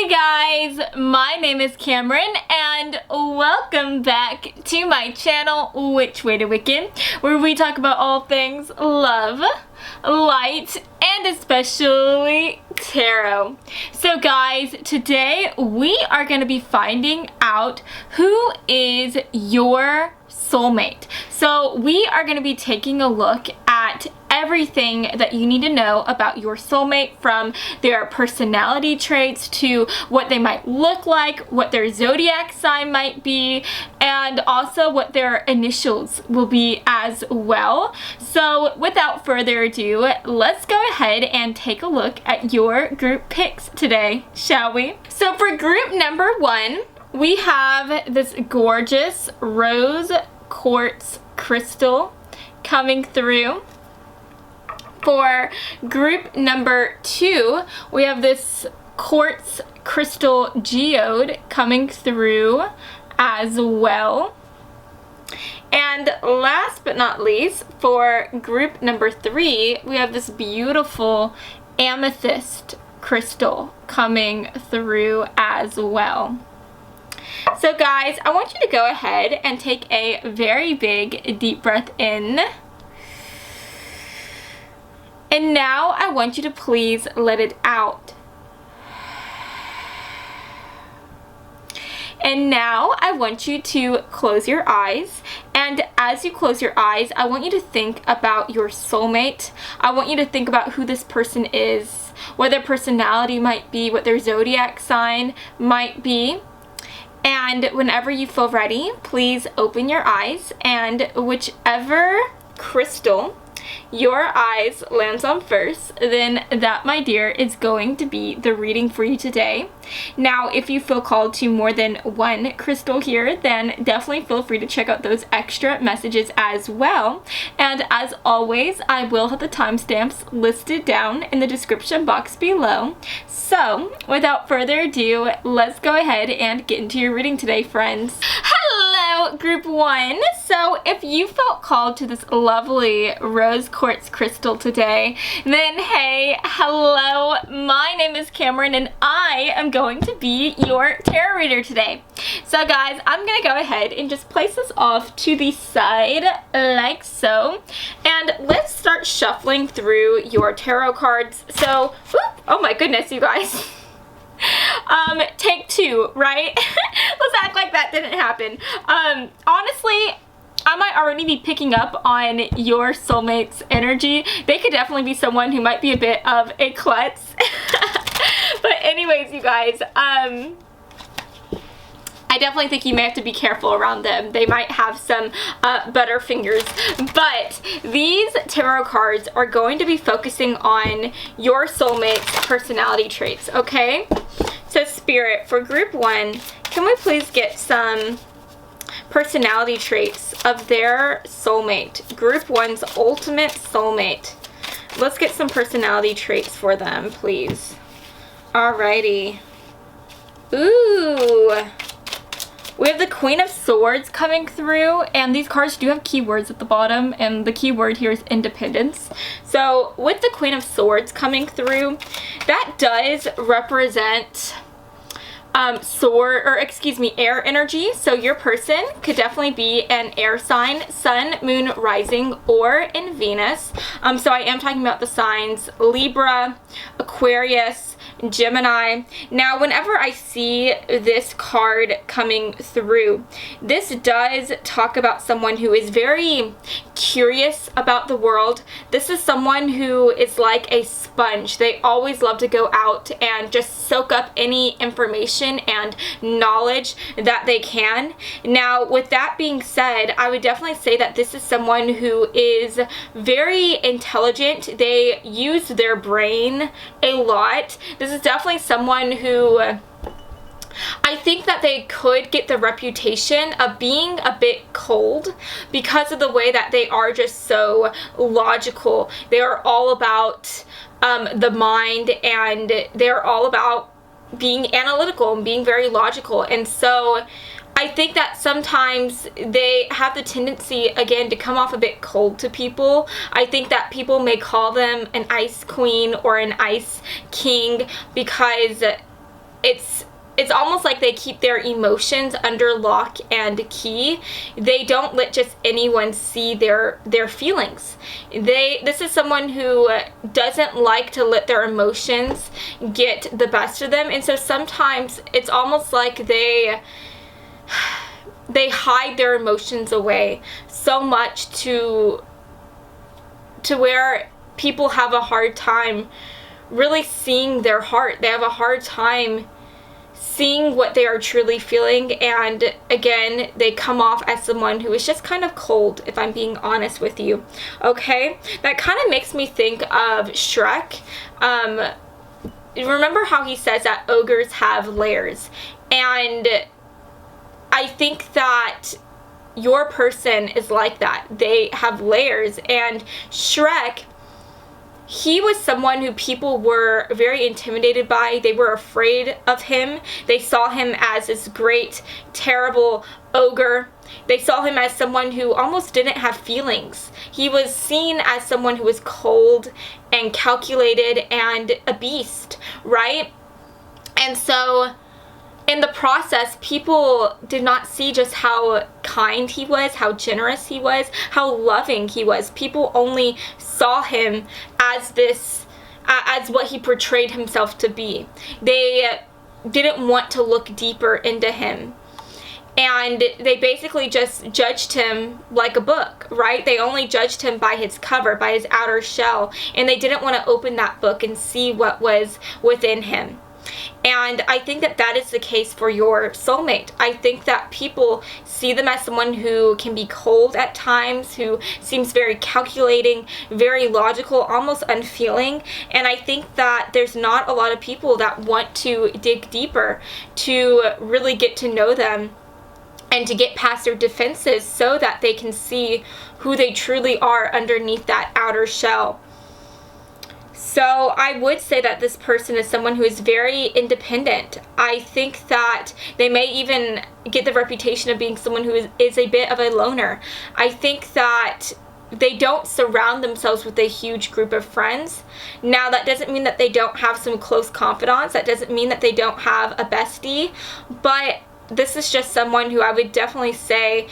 guys, my name is Cameron and welcome back to my channel, Which Way to Wiccan, where we talk about all things love, light, and especially tarot. So guys, today we are going to be finding out who is your soulmate. So we are going to be taking a look at everything that you need to know about your soulmate, from their personality traits to what they might look like, what their zodiac sign might be, and also what their initials will be as well. So without further ado, let's go ahead and take a look at your group picks today, shall we? So for group number 1, we have this gorgeous rose quartz crystal coming through. For group number 2, we have this quartz crystal geode coming through as well. And last but not least, for group number 3, we have this beautiful amethyst crystal coming through as well. So guys, I want you to go ahead and take a very big deep breath in. And now I want you to please let it out. And now I want you to close your eyes. And as you close your eyes, I want you to think about your soulmate. I want you to think about who this person is, what their personality might be, what their zodiac sign might be. And whenever you feel ready, please open your eyes, and whichever crystal your eyes lands on first, then that, my dear, is going to be the reading for you today. Now, if you feel called to more than one crystal here, then definitely feel free to check out those extra messages as well. And as always, I will have the timestamps listed down in the description box below. So, without further ado, let's go ahead and get into your reading today, friends. Hello, group 1. So, if you felt called to this lovely rose quartz crystal today, then hey, hello, my name is Cameron and I am going to be your tarot reader today. So guys, I'm gonna go ahead and just place this off to the side like so, and let's start shuffling through your tarot cards. So, whoop, oh my goodness, you guys. Take 2, right? Let's act like that didn't happen. Honestly, I might already be picking up on your soulmate's energy. They could definitely be someone who might be a bit of a klutz. But anyways, you guys, I definitely think you may have to be careful around them. They might have some butter fingers. But these tarot cards are going to be focusing on your soulmate's personality traits, okay? So Spirit, for group 1, can we please get some personality traits of their soulmate, group 1's ultimate soulmate? Let's get some personality traits for them, please. Alrighty. Ooh. We have the Queen of Swords coming through, and these cards do have keywords at the bottom, and the keyword here is independence. So with the Queen of Swords coming through, that does represent air energy. So your person could definitely be an air sign, sun, moon, rising, or in Venus. So I am talking about the signs Libra, Aquarius, Gemini. Now, whenever I see this card coming through, this does talk about someone who is very curious about the world. This is someone who is like a sponge. They always love to go out and just soak up any information and knowledge that they can. Now, with that being said, I would definitely say that this is someone who is very intelligent. They use their brain a lot. This is definitely someone who I think that they could get the reputation of being a bit cold because of the way that they are just so logical. They are all about the mind, and they're all about being analytical and being very logical. And so I think that sometimes they have the tendency, again, to come off a bit cold to people. I think that people may call them an ice queen or an ice king because it's almost like they keep their emotions under lock and key. They don't let just anyone see their feelings. This is someone who doesn't like to let their emotions get the best of them, and so sometimes it's almost like they hide their emotions away so much to where people have a hard time really seeing their heart. They have a hard time seeing what they are truly feeling, and again, they come off as someone who is just kind of cold, if I'm being honest with you. Okay, that kind of makes me think of Shrek. Remember how he says that ogres have layers, and I think that your person is like that. They have layers, and Shrek, he was someone who people were very intimidated by. They were afraid of him. They saw him as this great, terrible ogre. They saw him as someone who almost didn't have feelings. He was seen as someone who was cold and calculated and a beast, right? And so in the process, people did not see just how kind he was, how generous he was, how loving he was. People only saw him as as what he portrayed himself to be. They didn't want to look deeper into him. And they basically just judged him like a book, right? They only judged him by his cover, by his outer shell, and they didn't want to open that book and see what was within him. And I think that that is the case for your soulmate. I think that people see them as someone who can be cold at times, who seems very calculating, very logical, almost unfeeling. And I think that there's not a lot of people that want to dig deeper to really get to know them and to get past their defenses so that they can see who they truly are underneath that outer shell. So I would say that this person is someone who is very independent. I think that they may even get the reputation of being someone who is a bit of a loner. I think that they don't surround themselves with a huge group of friends. Now, that doesn't mean that they don't have some close confidants. That doesn't mean that they don't have a bestie. But this is just someone who I would definitely say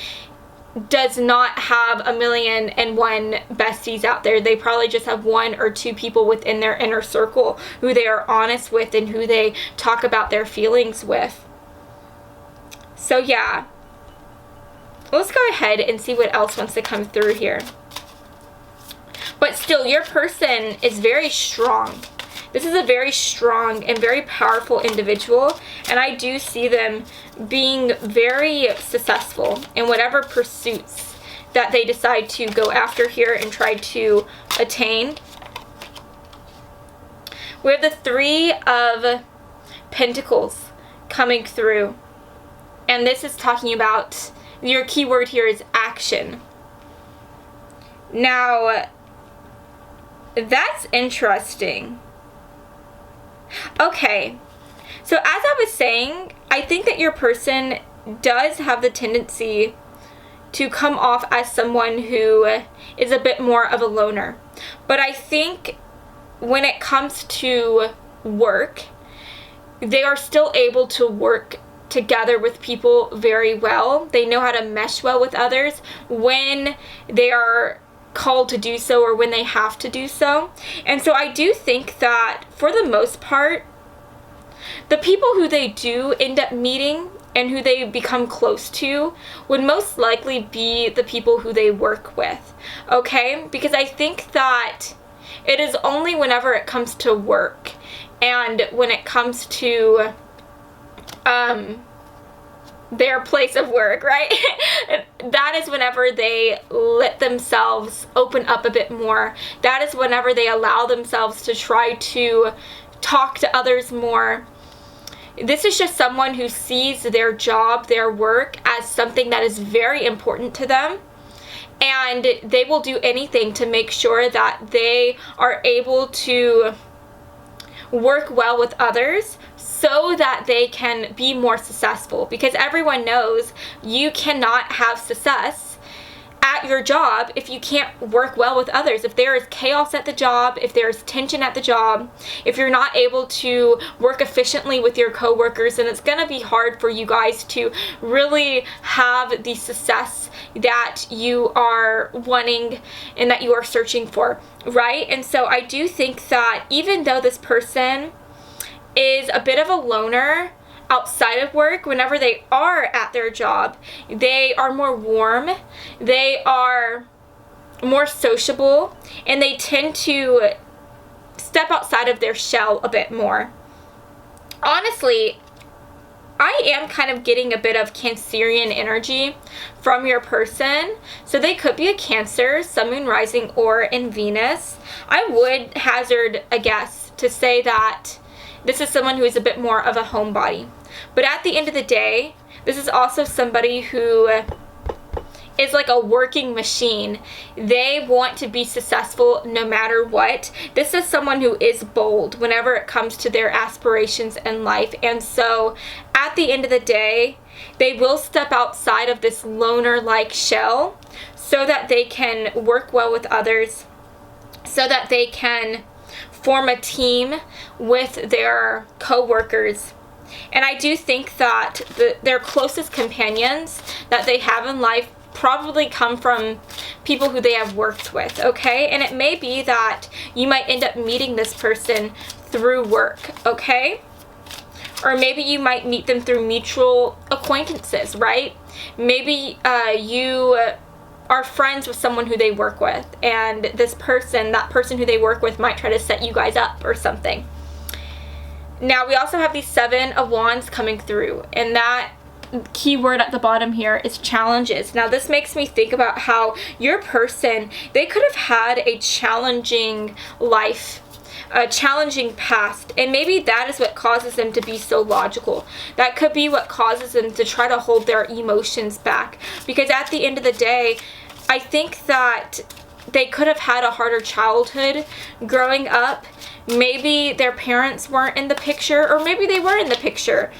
does not have 1,000,001 besties out there. They probably just have 1 or 2 people within their inner circle who they are honest with and who they talk about their feelings with. So yeah, let's go ahead and see what else wants to come through here. But still, your person is very strong. This is a very strong and very powerful individual, and I do see them being very successful in whatever pursuits that they decide to go after here and try to attain. We have the 3 of Pentacles coming through, and this is talking about, your keyword here is action. Now, that's interesting. Okay, so as I was saying, I think that your person does have the tendency to come off as someone who is a bit more of a loner. But I think when it comes to work, they are still able to work together with people very well. They know how to mesh well with others when they are called to do so or when they have to do so. And so I do think that for the most part, the people who they do end up meeting and who they become close to would most likely be the people who they work with, okay? Because I think that it is only whenever it comes to work and when it comes to their place of work, right? That is whenever they let themselves open up a bit more. That is whenever they allow themselves to try to talk to others more. This is just someone who sees their job, their work, as something that is very important to them. And they will do anything to make sure that they are able to work well with others so that they can be more successful. Because everyone knows you cannot have success at your job if you can't work well with others. If there is chaos at the job, if there is tension at the job, if you're not able to work efficiently with your coworkers, then it's going to be hard for you guys to really have the success that you are wanting and that you are searching for, right? And so I do think that even though this person is a bit of a loner outside of work, whenever they are at their job, they are more warm, they are more sociable, and they tend to step outside of their shell a bit more. Honestly, I am kind of getting a bit of Cancerian energy from your person. So they could be a Cancer, Sun, Moon, Rising, or in Venus. I would hazard a guess to say that this is someone who is a bit more of a homebody. But at the end of the day, this is also somebody who is like a working machine. They want to be successful no matter what. This is someone who is bold whenever it comes to their aspirations in life. And so at the end of the day, they will step outside of this loner-like shell so that they can work well with others, so that they can form a team with their co-workers. And I do think that their closest companions that they have in life probably come from people who they have worked with, okay? And it may be that you might end up meeting this person through work, okay? Or maybe you might meet them through mutual acquaintances, right? Maybe you are friends with someone who they work with, and this person, that person who they work with, might try to set you guys up or something. Now, we also have the Seven of Wands coming through, and that keyword at the bottom here is challenges. Now, this makes me think about how your person, they could have had a challenging life, a challenging past, and maybe that is what causes them to be so logical. That could be what causes them to try to hold their emotions back, because at the end of the day, I think that they could have had a harder childhood growing up. Maybe their parents weren't in the picture, or maybe they were in the picture,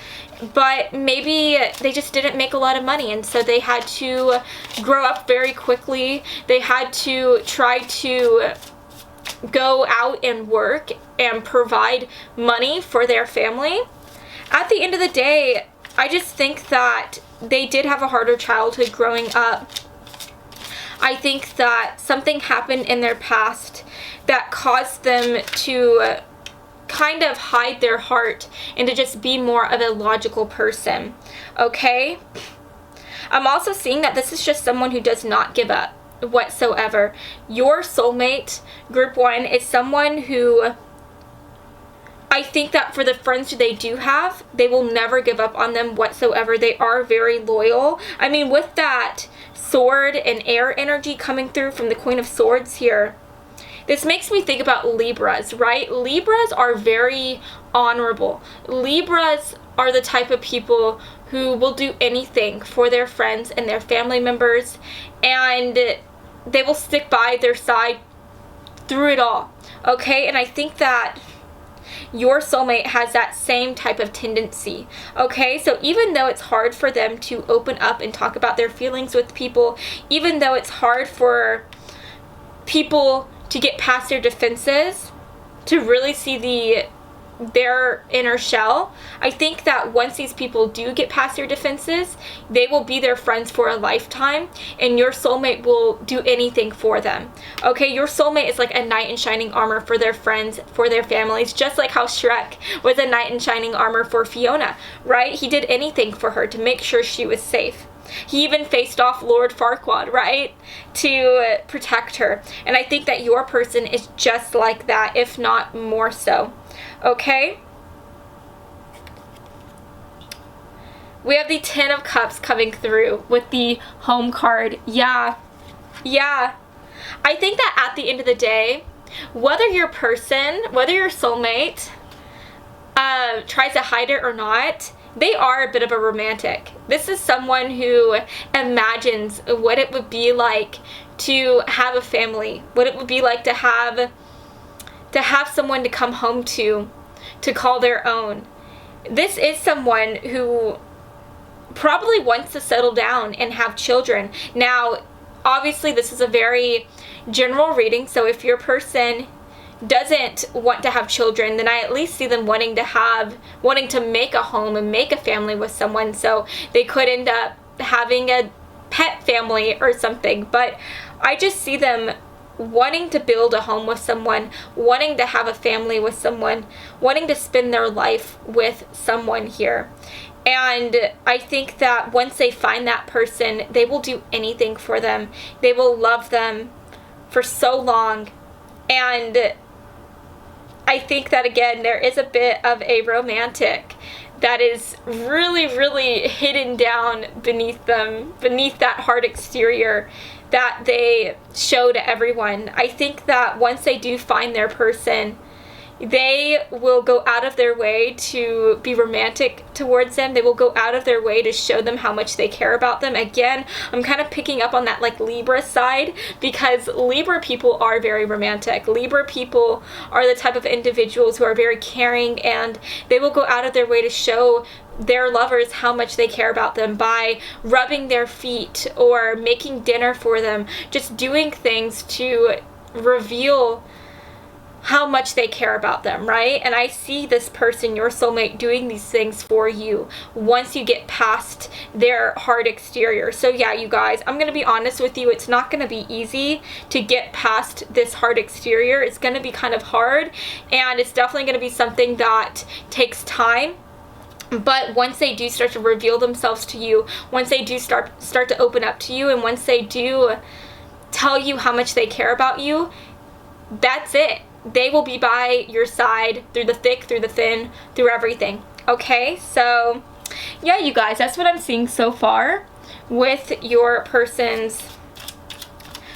but maybe they just didn't make a lot of money, and so they had to grow up very quickly. They had to try to go out and work and provide money for their family. At the end of the day, I just think that they did have a harder childhood growing up. I think that something happened in their past that caused them to kind of hide their heart and to just be more of a logical person, okay? I'm also seeing that this is just someone who does not give up whatsoever. Your soulmate, group 1, is someone who, I think that for the friends who they do have, they will never give up on them whatsoever. They are very loyal. I mean, with that sword and air energy coming through from the Queen of Swords here, this makes me think about Libras, right? Libras are very honorable. Libras are the type of people who will do anything for their friends and their family members, and they will stick by their side through it all, okay? And I think that your soulmate has that same type of tendency, okay? So even though it's hard for them to open up and talk about their feelings with people, even though it's hard for people to get past their defenses, to really see their inner shell, I think that once these people do get past their defenses, they will be their friends for a lifetime, and your soulmate will do anything for them, okay? Your soulmate is like a knight in shining armor for their friends, for their families, just like how Shrek was a knight in shining armor for Fiona, right? He did anything for her to make sure she was safe. He even faced off Lord Farquaad, right, to protect her. And I think that your person is just like that, if not more so. Okay? We have the Ten of Cups coming through with the Home card. Yeah. I think that at the end of the day, whether your person, whether your soulmate tries to hide it or not, they are a bit of a romantic. This is someone who imagines what it would be like to have a family, what it would be like to have someone to come home to call their own. This is someone who probably wants to settle down and have children. Now, obviously this is a very general reading, so if your person doesn't want to have children, then I at least see them wanting to make a home and make a family with someone, so they could end up having a pet family or something. But I just see them wanting to build a home with someone, wanting to have a family with someone, wanting to spend their life with someone here. And I think that once they find that person, they will do anything for them. They will love them for so long. And I think that, again, there is a bit of a romantic that is really, really hidden down beneath them, beneath that hard exterior that they show to everyone. I think that once they do find their person, they will go out of their way to be romantic towards them. They will go out of their way to show them how much they care about them. Again, I'm kind of picking up on that like Libra side, because Libra people are very romantic. Libra people are the type of individuals who are very caring, and they will go out of their way to show their lovers how much they care about them by rubbing their feet or making dinner for them, just doing things to reveal how much they care about them, right? And I see this person, your soulmate, doing these things for you once you get past their hard exterior. So yeah, you guys, I'm going to be honest with you. It's not going to be easy to get past this hard exterior. It's going to be kind of hard, and it's definitely going to be something that takes time. But once they do start to reveal themselves to you, once they do start to open up to you, and once they do tell you how much they care about you, that's it. They will be by your side through the thick, through the thin, through everything. Okay, so yeah, you guys, that's what I'm seeing so far with your person's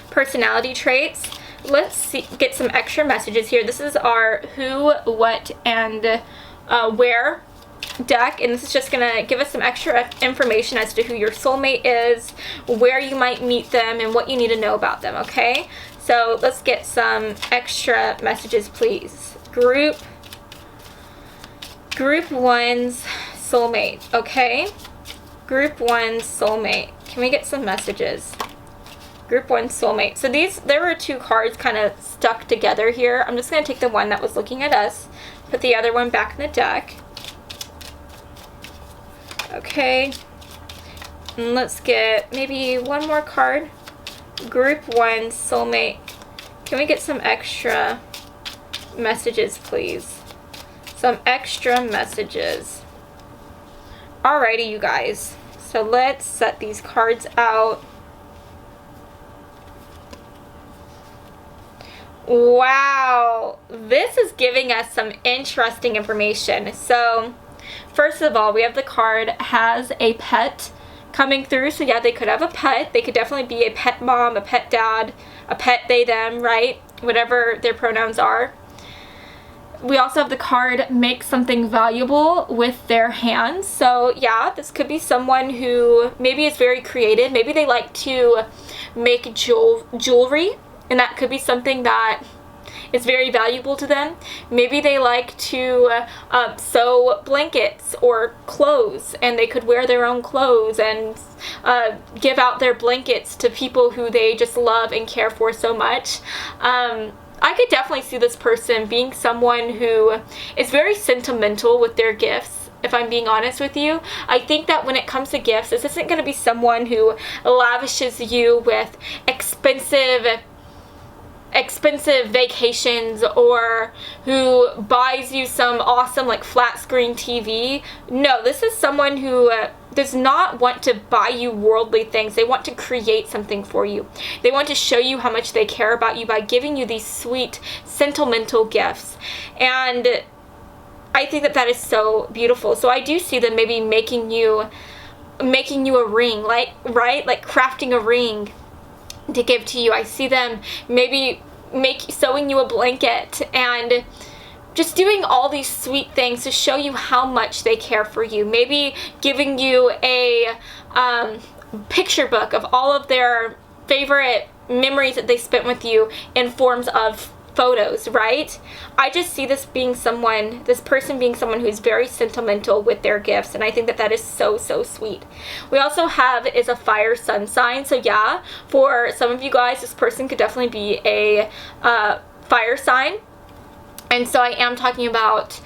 personality traits. Let's see, get some extra messages here. This is our who, what, and where deck, and this is just gonna give us some extra information as to who your soulmate is, where you might meet them, and what you need to know about them. Okay, so let's get some extra messages, please. Group 1's soulmate. Okay, Group 1's soulmate. Can we get some messages? Group 1 soulmate. So there were two cards kind of stuck together here. I'm just gonna take the one that was looking at us, put the other one back in the deck. Okay, and let's get maybe one more card. Group 1 soulmate. Can we get some extra messages, please? Some extra messages. Alrighty, you guys. So let's set these cards out. Wow, this is giving us some interesting information. So first of all, we have the card has a pet coming through. So yeah, they could have a pet. They could definitely be a pet mom, a pet dad, a pet they, them, right? Whatever their pronouns are. We also have the card make something valuable with their hands. So yeah, this could be someone who maybe is very creative. Maybe they like to make jewelry, and that could be something that is very valuable to them. Maybe they like to sew blankets or clothes, and they could wear their own clothes and give out their blankets to people who they just love and care for so much. I could definitely see this person being someone who is very sentimental with their gifts. If I'm being honest with you, I think that when it comes to gifts, this isn't going to be someone who lavishes you with expensive vacations or who buys you some awesome like flat screen TV. No, this is someone who does not want to buy you worldly things. They want to create something for you. They want to show you how much they care about you by giving you these sweet sentimental gifts. And I think that that is so beautiful. So I do see them maybe making you a ring, like, right? Like crafting a ring to give to you. I see them maybe sewing you a blanket and just doing all these sweet things to show you how much they care for you. Maybe giving you a picture book of all of their favorite memories that they spent with you in forms of photos, right? I just see this person being someone who's very sentimental with their gifts, and I think that that is so, so sweet. We also have is a fire sun sign. So yeah, for some of you guys, this person could definitely be a fire sign. And so I am talking about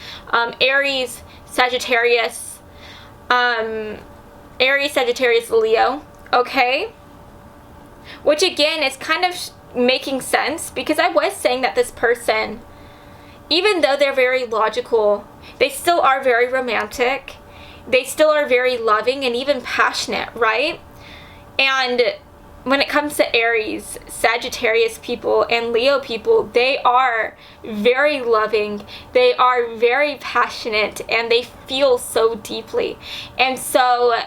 Aries, Sagittarius, Leo, okay? Which again is kind of making sense, because I was saying that this person, even though they're very logical, they still are very romantic. They still are very loving and even passionate, right? And when it comes to Aries, Sagittarius people, and Leo people, they are very loving, they are very passionate, and they feel so deeply. And so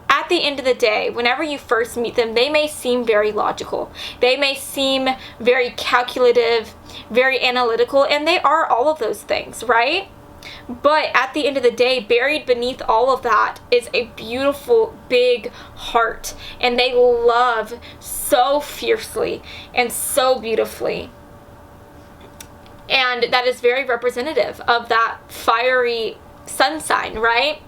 at the end of the day, whenever you first meet them, they may seem very logical. They may seem very calculative, very analytical, and they are all of those things, right? But at the end of the day, buried beneath all of that is a beautiful, big heart. And they love so fiercely and so beautifully. And that is very representative of that fiery sun sign, right?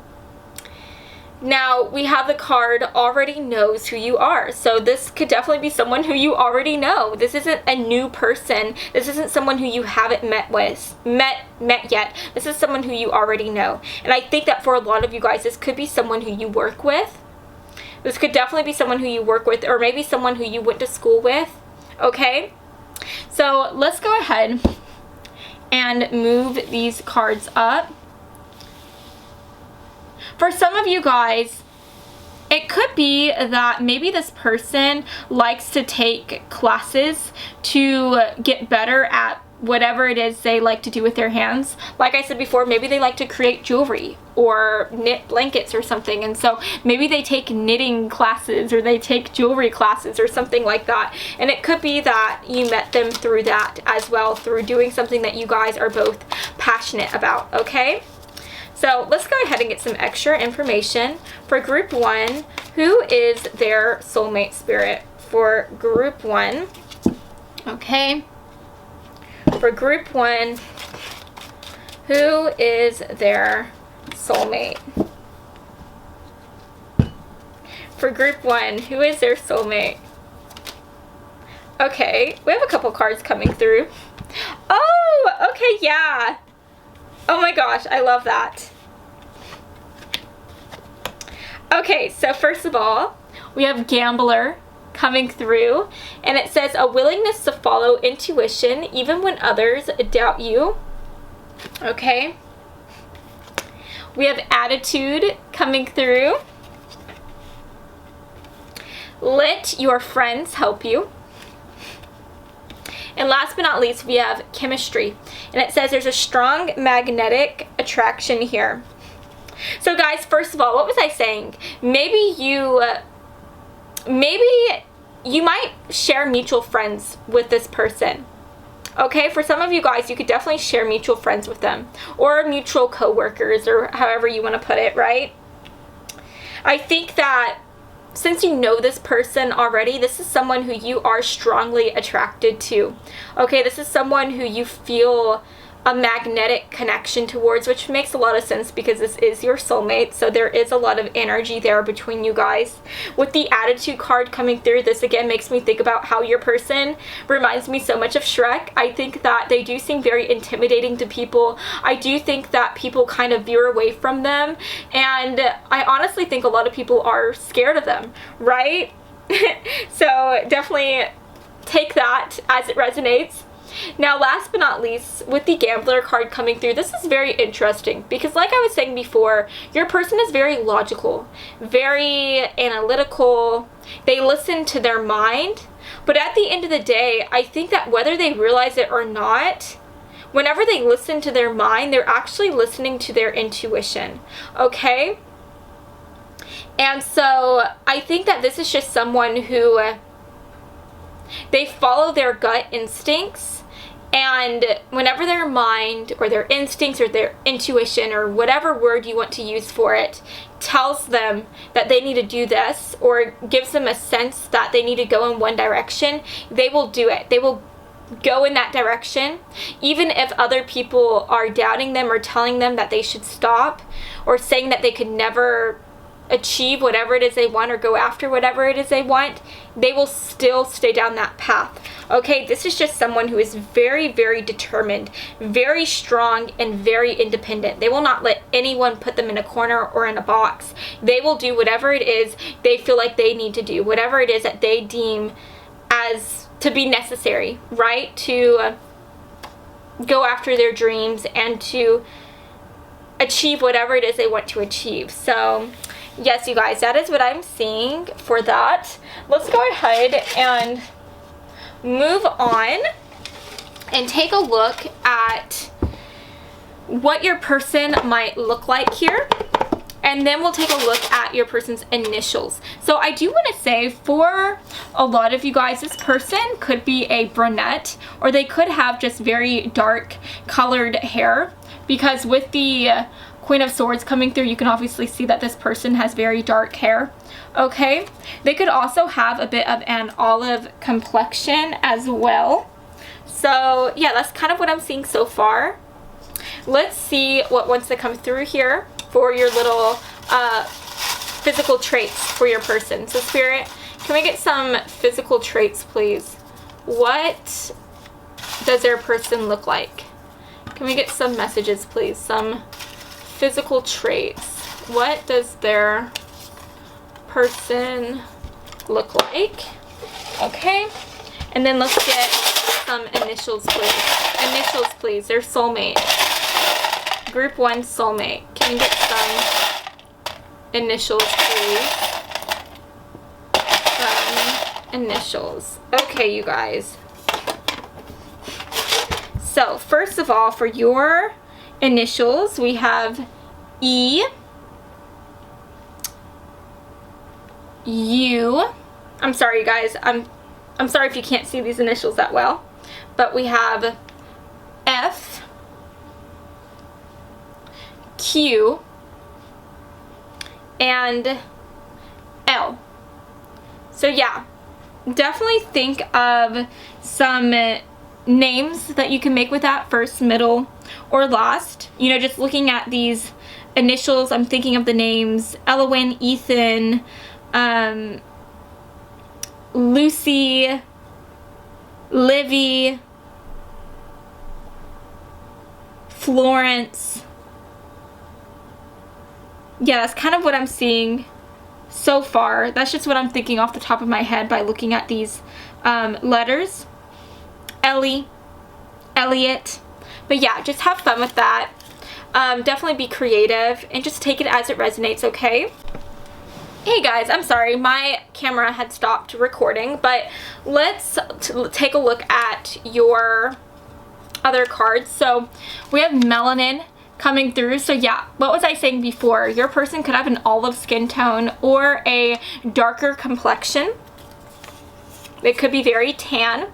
Now, we have the card already knows who you are. So this could definitely be someone who you already know. This isn't a new person. This isn't someone who you haven't met yet. This is someone who you already know. And I think that for a lot of you guys, this could be someone who you work with. This could definitely be someone who you work with, or maybe someone who you went to school with, okay? So let's go ahead and move these cards up. For some of you guys, it could be that maybe this person likes to take classes to get better at whatever it is they like to do with their hands. Like I said before, maybe they like to create jewelry or knit blankets or something, and so maybe they take knitting classes or they take jewelry classes or something like that. And it could be that you met them through that as well, through doing something that you guys are both passionate about, okay? So let's go ahead and get some extra information for group 1. Who is their soulmate spirit for group 1? Okay. For group 1, who is their soulmate? For group 1, who is their soulmate? Okay, we have a couple cards coming through. Oh, okay, yeah. Oh my gosh, I love that. Okay, so first of all, we have Gambler coming through, and it says a willingness to follow intuition even when others doubt you. Okay. We have Attitude coming through. Let your friends help you. And last but not least, we have Chemistry. And it says there's a strong magnetic attraction here. So guys, first of all, what was I saying? Maybe you might share mutual friends with this person. Okay, for some of you guys, you could definitely share mutual friends with them, or mutual co-workers, or however you want to put it, right? I think that since you know this person already, this is someone who you are strongly attracted to. Okay, this is someone who you feel a magnetic connection towards, which makes a lot of sense because this is your soulmate, so there is a lot of energy there between you guys. With the Attitude card coming through, this again makes me think about how your person reminds me so much of Shrek. I think that they do seem very intimidating to people. I do think that people kind of veer away from them, and I honestly think a lot of people are scared of them, right? So definitely take that as it resonates. Now, last but not least, with the Gambler card coming through, this is very interesting because, like I was saying before, your person is very logical, very analytical. They listen to their mind, but at the end of the day, I think that whether they realize it or not, whenever they listen to their mind, they're actually listening to their intuition, okay? And so I think that this is just someone who they follow their gut instincts, and whenever their mind or their instincts or their intuition or whatever word you want to use for it tells them that they need to do this, or gives them a sense that they need to go in one direction, they will do it. They will go in that direction, even if other people are doubting them or telling them that they should stop, or saying that they could never achieve whatever it is they want or go after whatever it is they want. They will still stay down that path. Okay, this is just someone who is very, very determined, very strong, and very independent. They will not let anyone put them in a corner or in a box. They will do whatever it is they feel like they need to do, whatever it is that they deem as to be necessary, right? To go after their dreams and to achieve whatever it is they want to achieve. So yes, you guys, that is what I'm seeing for that. Let's go ahead and move on and take a look at what your person might look like here. And then we'll take a look at your person's initials. So I do want to say, for a lot of you guys, this person could be a brunette, or they could have just very dark colored hair, because with the Queen of Swords coming through, you can obviously see that this person has very dark hair. Okay, they could also have a bit of an olive complexion as well. So yeah, that's kind of what I'm seeing so far. Let's see what wants to come through here for your little physical traits for your person. So Spirit, can we get some physical traits, please? What does their person look like? Can we get some messages, please? Some physical traits. What does their person look like? Okay, and then let's get some initials, please. Initials, please. Their soulmate. Group 1 soulmate. Can you get some initials, please? Initials. Okay, you guys. So first of all, for your initials, we have E, U. I'm sorry, you guys. I'm sorry if you can't see these initials that well, but we have F, Q, and L. So yeah, definitely think of some names that you can make with that, first, middle, or last. You know, just looking at these initials, I'm thinking of the names Elowyn, Ethan, Lucy, Livy, Florence. Yeah, that's kind of what I'm seeing so far. That's just what I'm thinking off the top of my head by looking at these letters. Ellie, Elliot. But yeah, just have fun with that. Definitely be creative and just take it as it resonates, okay? Hey guys, I'm sorry, my camera had stopped recording, but let's take a look at your other cards. So we have melanin coming through. So yeah, what was I saying before? Your person could have an olive skin tone or a darker complexion. They could be very tan.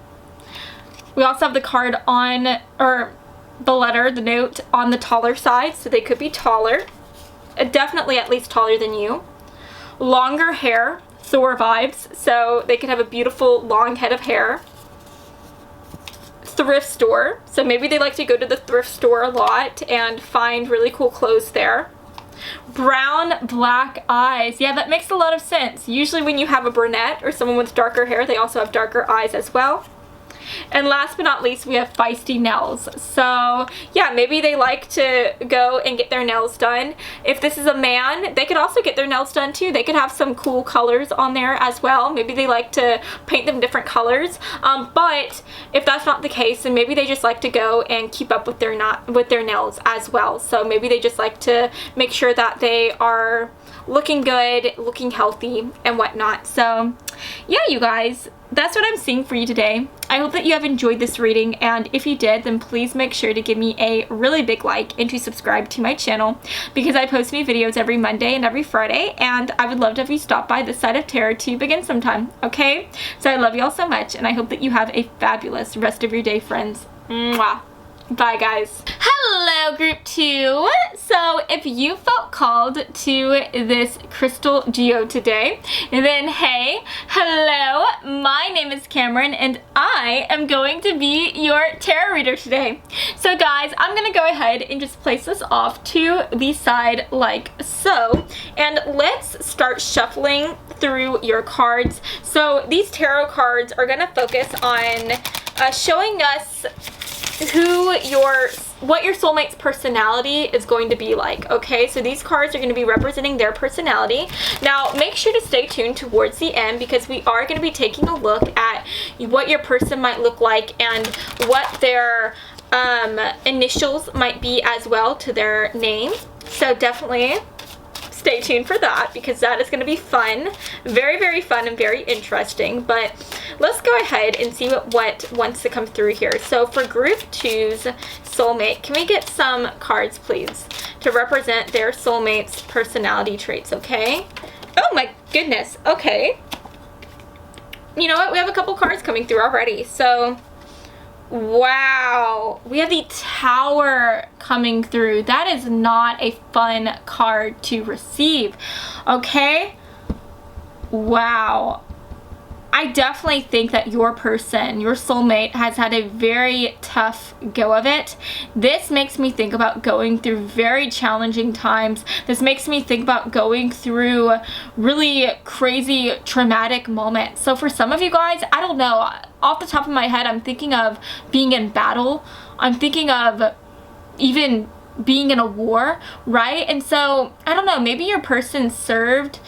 We also have the card on, or the letter, the note on the taller side, so they could be taller. Definitely at least taller than you. Longer hair, Thor vibes, so they could have a beautiful long head of hair. Thrift store, so maybe they like to go to the thrift store a lot and find really cool clothes there. Brown, black eyes. Yeah, that makes a lot of sense. Usually when you have a brunette or someone with darker hair, they also have darker eyes as well. And last but not least, we have feisty nails. So yeah, maybe they like to go and get their nails done. If this is a man, they could also get their nails done too. They could have some cool colors on there as well. Maybe they like to paint them different colors. But if that's not the case, then maybe they just like to go and keep up with their nails as well. So maybe they just like to make sure that they are looking good, looking healthy, and whatnot. So yeah, you guys, that's what I'm seeing for you today. I hope that you have enjoyed this reading, and if you did, then please make sure to give me a really big like and to subscribe to my channel, because I post new videos every Monday and every Friday, and I would love to have you stop by this side of tarot to begin sometime, okay? So I love you all so much, and I hope that you have a fabulous rest of your day, friends. Mwah. Bye, guys. Hello, group 2. So if you felt called to this crystal geode today, then hey, hello, my name is Cameron and I am going to be your tarot reader today. So guys, I'm gonna go ahead and just place this off to the side like so, and let's start shuffling through your cards. So these tarot cards are gonna focus on showing us what your soulmate's personality is going to be like, okay? So these cards are going to be representing their personality. Now, make sure to stay tuned towards the end because we are going to be taking a look at what your person might look like and what their initials might be as well to their name. So definitely stay tuned for that because that is going to be fun. Very, very fun and very interesting. But let's go ahead and see what wants to come through here. So for group 2's soulmate, can we get some cards, please, to represent their soulmate's personality traits, okay? Oh my goodness, okay. You know what? We have a couple cards coming through already. So, wow. We have the Tower coming through. That is not a fun card to receive, okay? Wow. I definitely think that your person, your soulmate, has had a very tough go of it. This makes me think about going through very challenging times. This makes me think about going through really crazy, traumatic moments. So for some of you guys, I don't know, off the top of my head, I'm thinking of being in battle. I'm thinking of even being in a war, right? And so, I don't know, maybe your person served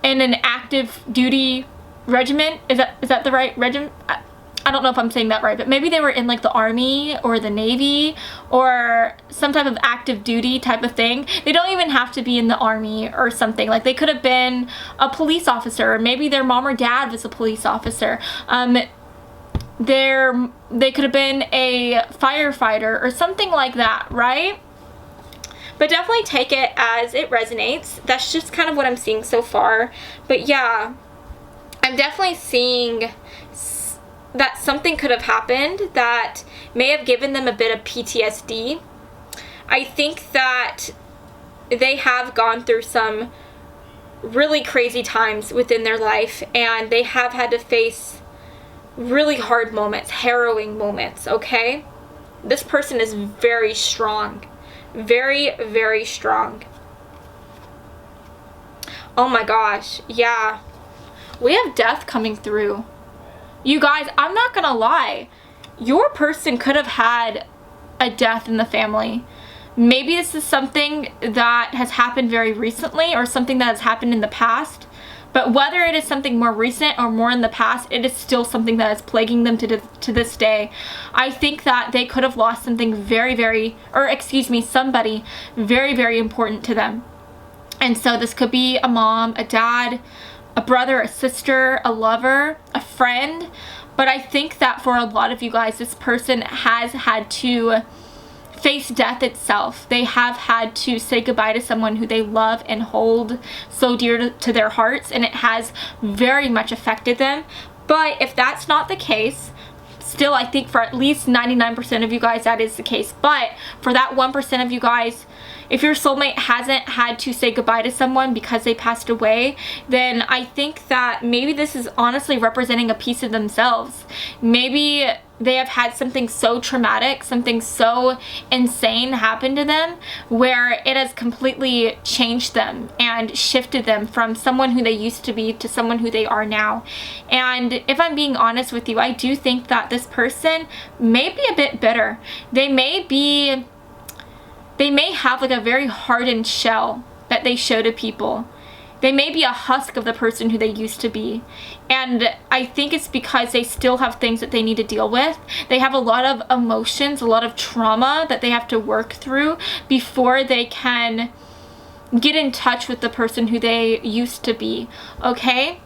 in an active duty regiment. Is that the right regiment? I don't know if I'm saying that right, but maybe they were in like the army or the navy or some type of active duty type of thing. They don't even have to be in the army or something. Like they could have been a police officer, or maybe their mom or dad was a police officer. They could have been a firefighter or something like that, right? But definitely take it as it resonates. That's just kind of what I'm seeing so far. But yeah, I'm definitely seeing that something could have happened that may have given them a bit of PTSD. I think that they have gone through some really crazy times within their life, and they have had to face really hard moments, harrowing moments, okay? This person is very strong. Very, very strong. Oh my gosh, yeah. We have death coming through. You guys, I'm not gonna lie. Your person could have had a death in the family. Maybe this is something that has happened very recently or something that has happened in the past. But whether it is something more recent or more in the past, it is still something that is plaguing them to this day. I think that they could have lost something somebody very, very important to them. And so this could be a mom, a dad, a brother, a sister, a lover, a friend. But I think that for a lot of you guys, this person has had to face death itself. They have had to say goodbye to someone who they love and hold so dear to their hearts, and it has very much affected them. But if that's not the case, still I think for at least 99% of you guys that is the case. But for that 1% of you guys, if your soulmate hasn't had to say goodbye to someone because they passed away, then I think that maybe this is honestly representing a piece of themselves. Maybe they have had something so traumatic, something so insane happen to them where it has completely changed them and shifted them from someone who they used to be to someone who they are now. And if I'm being honest with you, I do think that this person may be a bit bitter. They may have like a very hardened shell that they show to people. They may be a husk of the person who they used to be. And I think it's because they still have things that they need to deal with. They have a lot of emotions, a lot of trauma that they have to work through before they can get in touch with the person who they used to be, okay?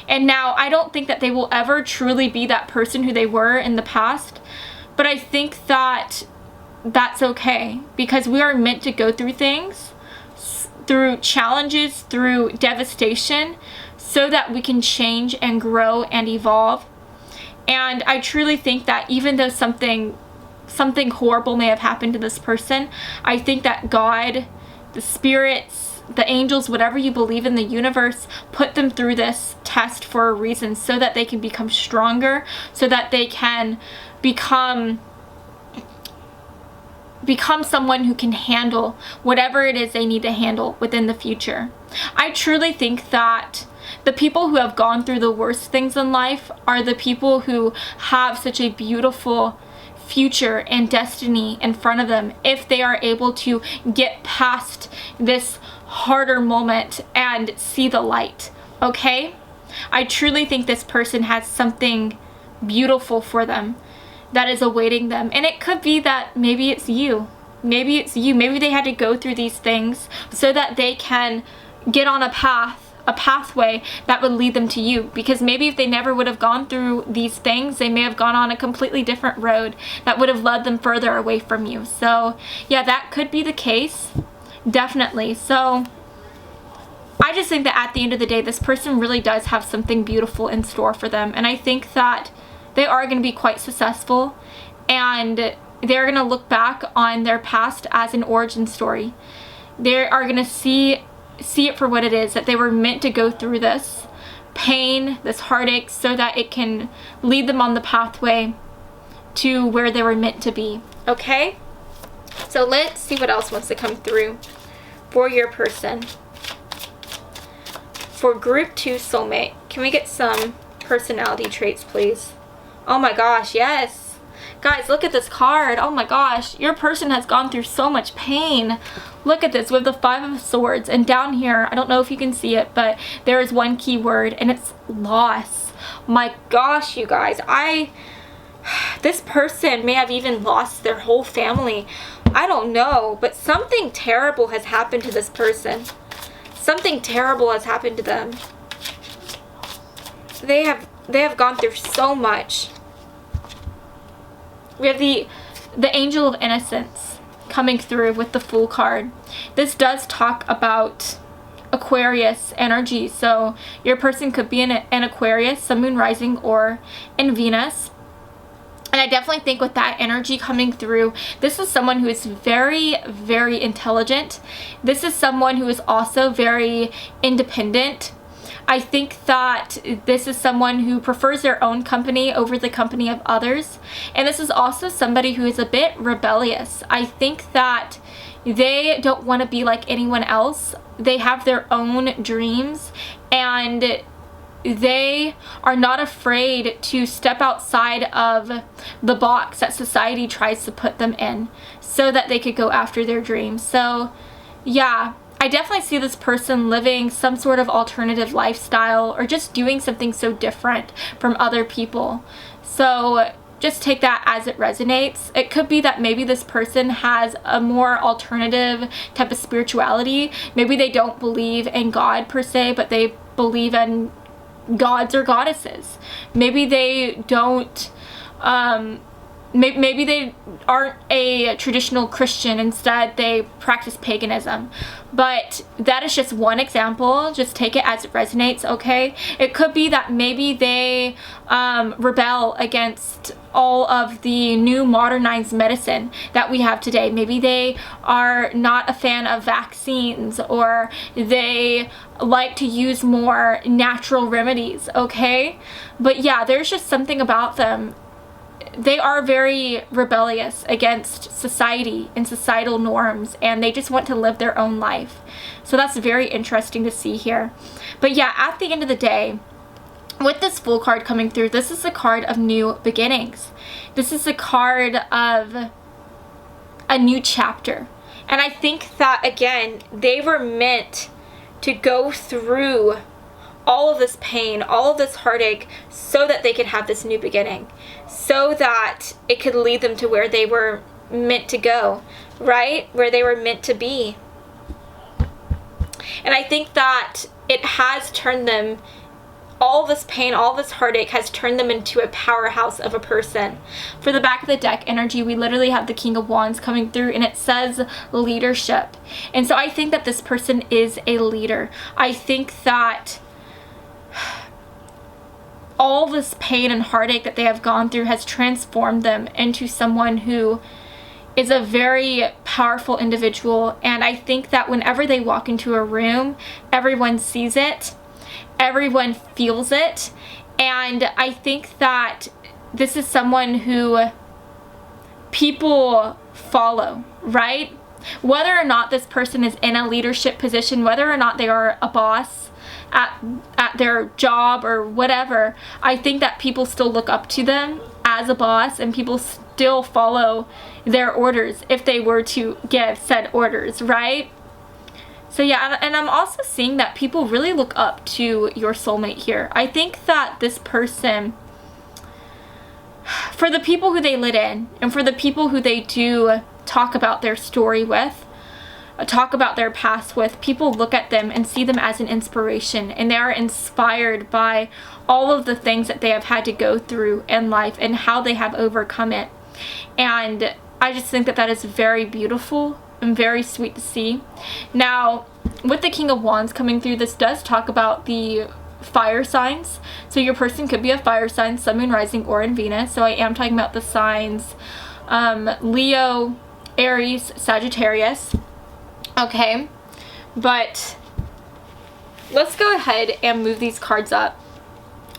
And now, I don't think that they will ever truly be that person who they were in the past, but I think that that's okay, because we are meant to go through things, through challenges, through devastation, so that we can change and grow and evolve. And I truly think that even though something something horrible may have happened to this person, I think that God, the spirits, the angels, whatever you believe in, the universe, put them through this test for a reason, so that they can become stronger, so that they can become someone who can handle whatever it is they need to handle within the future. I truly think that the people who have gone through the worst things in life are the people who have such a beautiful future and destiny in front of them, if they are able to get past this harder moment and see the light. Okay? I truly think this person has something beautiful for them that is awaiting them. And it could be that maybe it's you. Maybe it's you. Maybe they had to go through these things so that they can get on a pathway that would lead them to you. Because maybe if they never would have gone through these things, they may have gone on a completely different road that would have led them further away from you. So yeah, that could be the case. Definitely. So I just think that at the end of the day, this person really does have something beautiful in store for them. And I think that they are going to be quite successful, and they're going to look back on their past as an origin story. They are going to see it for what it is, that they were meant to go through this pain, this heartache, so that it can lead them on the pathway to where they were meant to be. Okay? So let's see what else wants to come through for your person. For group 2 soulmate, can we get some personality traits, please? Oh my gosh, yes. Guys, look at this card. Oh my gosh, your person has gone through so much pain. Look at this with the 5 of Swords, and down here, I don't know if you can see it, but there is one key word, and it's loss. My gosh, you guys, this person may have even lost their whole family. I don't know, but something terrible has happened to this person. Something terrible has happened to them. They have gone through so much. We have the Angel of Innocence coming through with the Fool card. This does talk about Aquarius energy. So your person could be an Aquarius, Sun, Moon, Rising, or in Venus. And I definitely think with that energy coming through, this is someone who is very, very intelligent. This is someone who is also very independent. I think that this is someone who prefers their own company over the company of others. And this is also somebody who is a bit rebellious. I think that they don't want to be like anyone else. They have their own dreams, and they are not afraid to step outside of the box that society tries to put them in so that they could go after their dreams. So yeah, I definitely see this person living some sort of alternative lifestyle, or just doing something so different from other people. So just take that as it resonates. It could be that maybe this person has a more alternative type of spirituality. Maybe they don't believe in God per se, but they believe in gods or goddesses. Maybe they don't, maybe they aren't a traditional Christian. Instead, they practice paganism. But that is just one example. Just take it as it resonates, okay? It could be that maybe they rebel against all of the new modernized medicine that we have today. Maybe they are not a fan of vaccines, or they like to use more natural remedies, okay? But yeah, there's just something about them. They are very rebellious against society and societal norms, and they just want to live their own life. So that's very interesting to see here. But yeah, at the end of the day, with this Fool card coming through, this is a card of new beginnings. This is a card of a new chapter. And I think that, again, they were meant to go through all of this pain, all of this heartache, so that they could have this new beginning, so that it could lead them to where they were meant to go, right? Where they were meant to be. And I think that it has turned them, all this pain, all this heartache has turned them into a powerhouse of a person. For the back of the deck energy, we literally have the King of Wands coming through, and it says leadership. And so I think that this person is a leader. I think that all this pain and heartache that they have gone through has transformed them into someone who is a very powerful individual. And I think that whenever they walk into a room, everyone sees it, everyone feels it. And I think that this is someone who people follow, right? Whether or not this person is in a leadership position, whether or not they are a boss at their job or whatever, I think that people still look up to them as a boss, and people still follow their orders if they were to give said orders, right? So yeah, and I'm also seeing that people really look up to your soulmate here. I think that this person, for the people who they let in, and for the people who they do talk about their story with, talk about their past with, people look at them and see them as an inspiration, and they are inspired by all of the things that they have had to go through in life and how they have overcome it. And I just think that that is very beautiful and very sweet to see. Now, with the King of Wands coming through, this does talk about the fire signs. So your person could be a fire sign, Sun, Moon, Rising, or in Venus. So I am talking about the signs Leo, Aries, Sagittarius. Okay, but let's go ahead and move these cards up,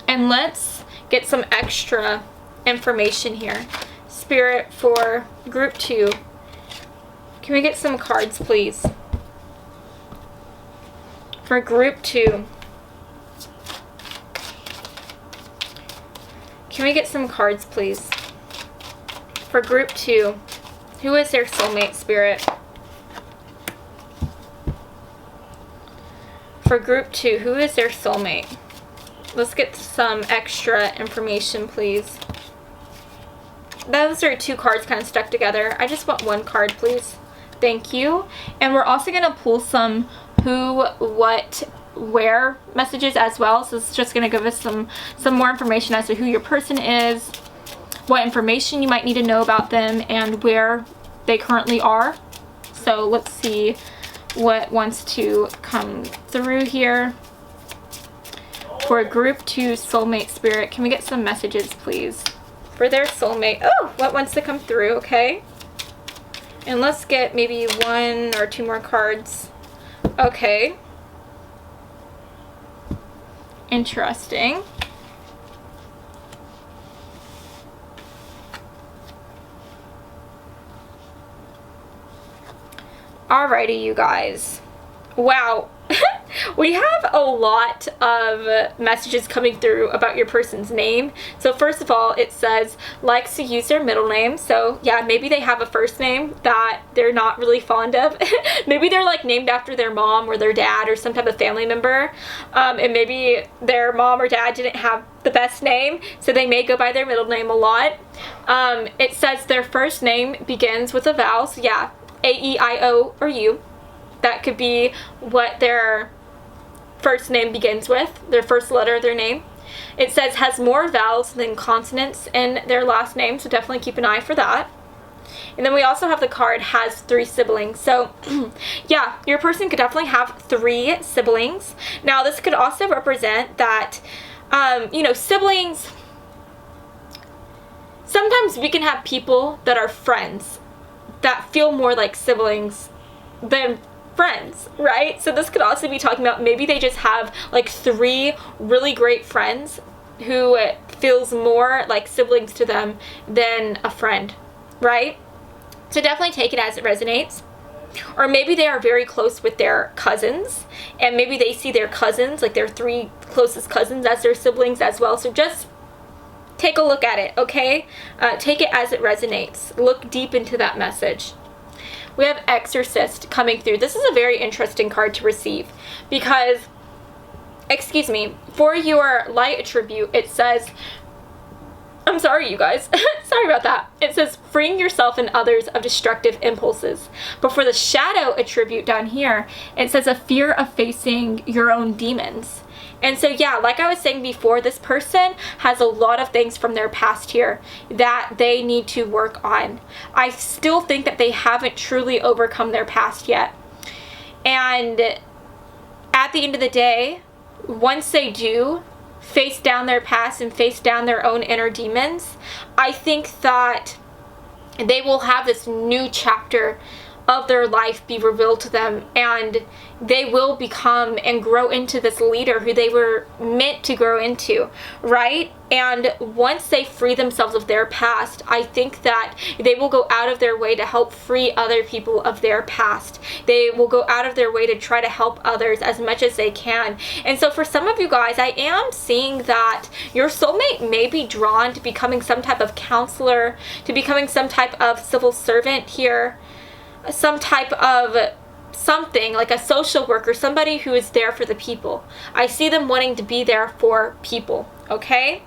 and let's get some extra information here. Spirit, for group 2, can we get some cards, please? For group 2, can we get some cards, please? For group 2, who is their soulmate, Spirit? For group 2, who is their soulmate? Let's get some extra information, please. Those are 2 cards kind of stuck together. I just want 1 card, please. Thank you. And we're also going to pull some who, what, where messages as well. So it's just going to give us some more information as to who your person is, what information you might need to know about them, and where they currently are. So let's see what wants to come through here. For group 2 soulmate, Spirit, can we get some messages, please, for their soulmate? Oh, what wants to come through? Okay, and let's get maybe 1 or 2 more cards. Okay, interesting. Alrighty, you guys. Wow. We have a lot of messages coming through about your person's name. So first of all, it says likes to use their middle name. So yeah, maybe they have a first name that they're not really fond of. Maybe they're like named after their mom or their dad or some type of family member. And maybe their mom or dad didn't have the best name, so they may go by their middle name a lot. It says their first name begins with a vowel. So yeah, A, E, I, O, or U. That could be what their first name begins with, their first letter of their name. It says has more vowels than consonants in their last name, so definitely keep an eye for that. And then we also have the card has 3 siblings. So yeah, your person could definitely have 3 siblings. Now this could also represent that, you know, siblings, sometimes we can have people that are friends that feel more like siblings than friends, right? So this could also be talking about maybe they just have like 3 really great friends who feels more like siblings to them than a friend, right? So definitely take it as it resonates. Or maybe they are very close with their cousins, and maybe they see their cousins, like their 3 closest cousins, as their siblings as well. So just take a look at it, okay? Take it as it resonates. Look deep into that message. We have Exorcist coming through. This is a very interesting card to receive because, excuse me, for your light attribute, it says, I'm sorry, you guys. Sorry about that. It says freeing yourself and others of destructive impulses. But for the shadow attribute down here, it says a fear of facing your own demons. And so yeah, like I was saying before, this person has a lot of things from their past here that they need to work on. I still think that they haven't truly overcome their past yet. And at the end of the day, once they do, face down their past and face down their own inner demons, I think that they will have this new chapter of their life be revealed to them, and they will become and grow into this leader who they were meant to grow into, right? And once they free themselves of their past, I think that they will go out of their way to help free other people of their past. They will go out of their way to try to help others as much as they can. And so for some of you guys, I am seeing that your soulmate may be drawn to becoming some type of counselor, to becoming some type of civil servant here, some type of something like a social worker, somebody who is there for the people. I see them wanting to be there for people, okay?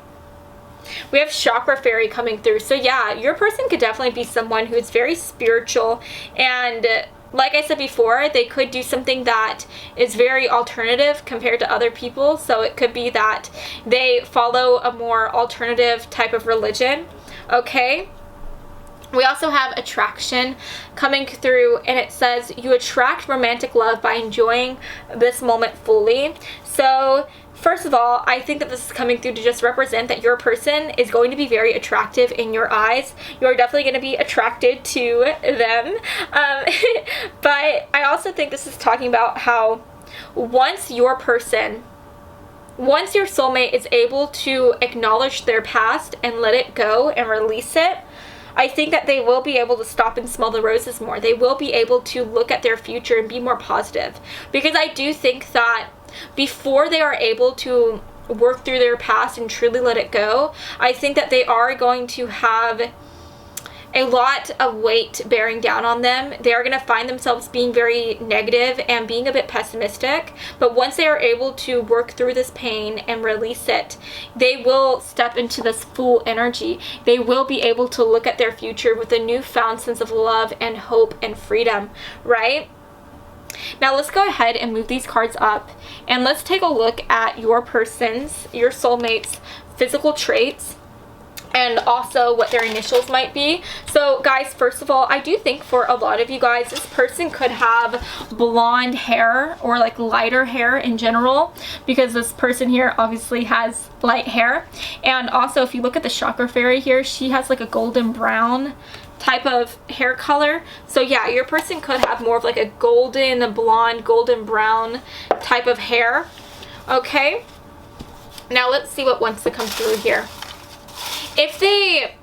We have chakra fairy coming through. So yeah, your person could definitely be someone who is very spiritual, and like I said before, they could do something that is very alternative compared to other people. So it could be that they follow a more alternative type of religion, okay? We also have attraction coming through, and it says you attract romantic love by enjoying this moment fully. So first of all, I think that this is coming through to just represent that your person is going to be very attractive in your eyes. You're definitely going to be attracted to them. But I also think this is talking about how once your soulmate is able to acknowledge their past and let it go and release it, I think that they will be able to stop and smell the roses more. They will be able to look at their future and be more positive. Because I do think that before they are able to work through their past and truly let it go, I think that they are going to have a lot of weight bearing down on them. They are going to find themselves being very negative and being a bit pessimistic. But once they are able to work through this pain and release it, they will step into this full energy. They will be able to look at their future with a newfound sense of love and hope and freedom, right? Now let's go ahead and move these cards up, and let's take a look at your soulmate's physical traits, and also what their initials might be. So guys, first of all, I do think for a lot of you guys, this person could have blonde hair or like lighter hair in general, because this person here obviously has light hair. And also if you look at the chakra fairy here, she has like a golden brown type of hair color. So yeah, your person could have more of like a golden blonde, golden brown type of hair. Okay, now let's see what wants to come through here. If they,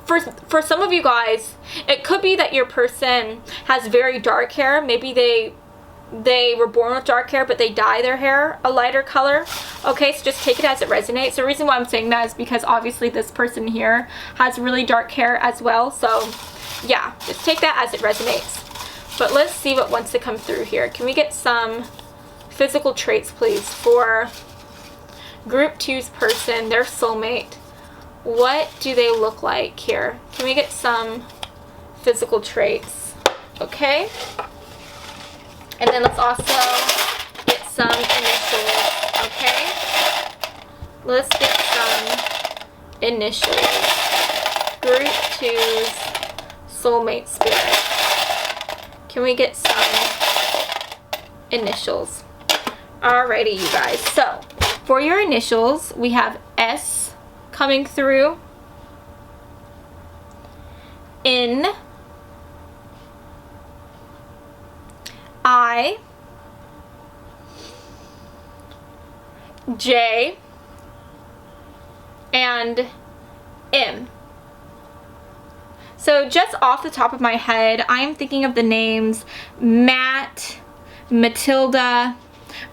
for some of you guys, it could be that your person has very dark hair. Maybe they were born with dark hair, but they dye their hair a lighter color. Okay, so just take it as it resonates. The reason why I'm saying that is because obviously this person here has really dark hair as well. So yeah, just take that as it resonates. But let's see what wants to come through here. Can we get some physical traits, please, for group 2's person, their soulmate? What do they look like here? Can we get some physical traits? Okay. And then let's also get some initials. Okay. Let's get some initials. Group 2's soulmate spirit. Can we get some initials? Alrighty, you guys. So for your initials, we have S coming through, N, I, J, and M. So just off the top of my head, I'm thinking of the names Matt, Matilda,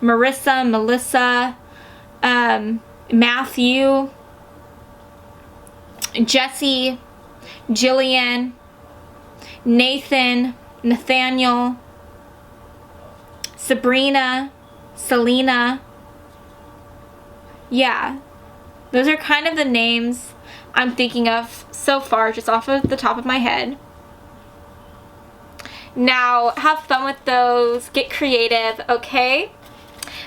Marissa, Melissa, Matthew, Jesse, Jillian, Nathan, Nathaniel, Sabrina, Selena. Yeah, those are kind of the names I'm thinking of so far, just off of the top of my head. Now, have fun with those, get creative, okay?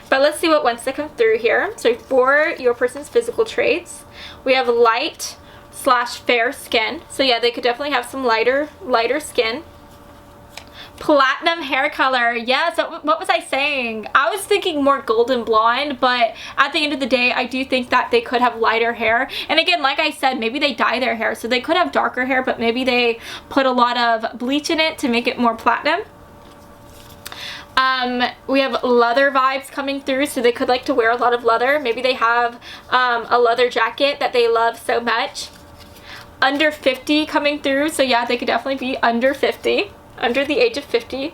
But let's see what wants to come through here. So for your person's physical traits, we have light / fair skin. So yeah, they could definitely have some lighter skin. Platinum hair color. Yes, what was I saying? I was thinking more golden blonde, but at the end of the day, I do think that they could have lighter hair. And again, like I said, maybe they dye their hair, so they could have darker hair, but maybe they put a lot of bleach in it to make it more platinum. We have leather vibes coming through, so they could like to wear a lot of leather. Maybe they have a leather jacket that they love so much. Under 50 coming through, so yeah, they could definitely be under 50. Under the age of 50.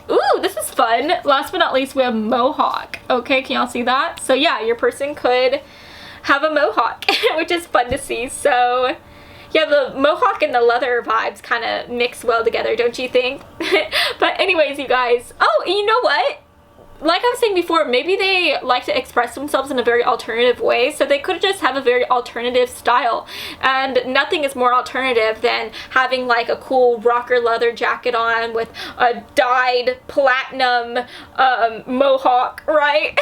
Ooh, this is fun. Last but not least, we have mohawk. Okay, can y'all see that? So yeah, your person could have a mohawk, which is fun to see. So yeah, the mohawk and the leather vibes kind of mix well together, don't you think? But anyways, you guys. Oh, you know what? Like I was saying before, maybe they like to express themselves in a very alternative way, so they could just have a very alternative style. And nothing is more alternative than having like a cool rocker leather jacket on with a dyed platinum mohawk, right?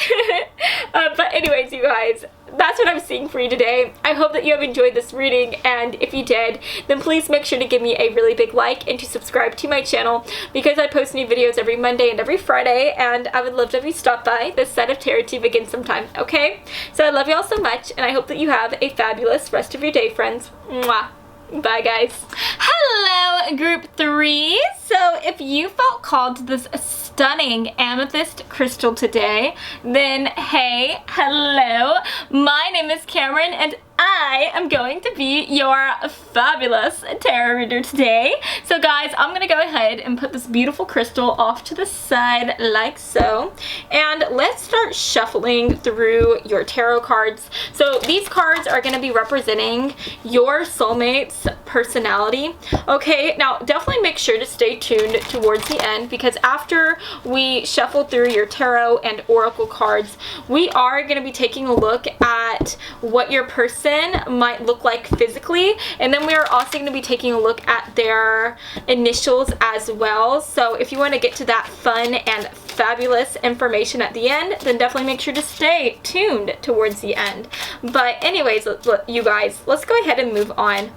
But anyways, you guys, that's what I'm seeing for you today. I hope that you have enjoyed this reading, and if you did, then please make sure to give me a really big like and to subscribe to my channel, because I post new videos every Monday and every Friday, and I would love to have you stop by this side of Tarot Tube again sometime, okay? So I love you all so much, and I hope that you have a fabulous rest of your day, friends. Mwah. Bye, guys. Hello, group 3. So if you felt called to this stunning amethyst crystal today, then hey, hello. My name is Cameron, and I am going to be your fabulous tarot reader today. So guys, I'm going to go ahead and put this beautiful crystal off to the side like so. And let's start shuffling through your tarot cards. So these cards are going to be representing your soulmate's personality. Okay, now definitely make sure to stay tuned towards the end, because after we shuffle through your tarot and oracle cards, we are going to be taking a look at what your person might look like physically, and then we are also going to be taking a look at their initials as well. So if you want to get to that fun and fabulous information at the end, then definitely make sure to stay tuned towards the end. But anyways, you guys, let's go ahead and move on.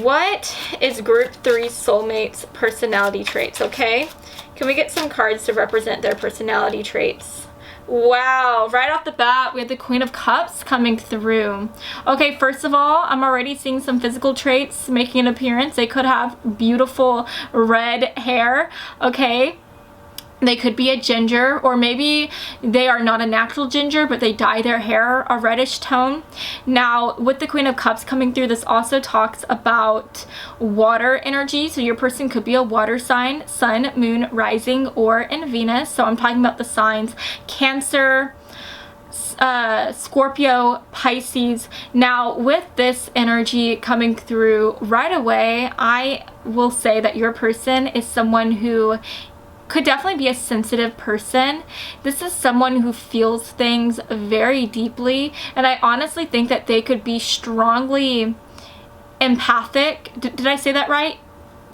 What is group 3 soulmate's personality traits? Okay, can we get some cards to represent their personality traits? Wow, right off the bat, we have the Queen of Cups coming through. Okay, first of all, I'm already seeing some physical traits making an appearance. They could have beautiful red hair, okay? They could be a ginger, or maybe they are not a natural ginger, but they dye their hair a reddish tone. Now, with the Queen of Cups coming through, this also talks about water energy. So your person could be a water sign, sun, moon, rising, or in Venus. So I'm talking about the signs Cancer, Scorpio, Pisces. Now, with this energy coming through right away, I will say that your person is someone who could definitely be a sensitive person. This is someone who feels things very deeply, and I honestly think that they could be strongly empathic. Did I say that right?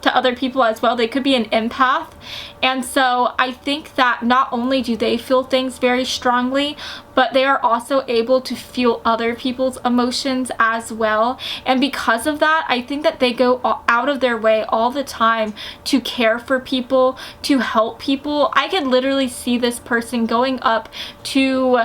To other people as well. They could be an empath. And so I think that not only do they feel things very strongly, but they are also able to feel other people's emotions as well. And because of that, I think that they go out of their way all the time to care for people, to help people. I could literally see this person going up to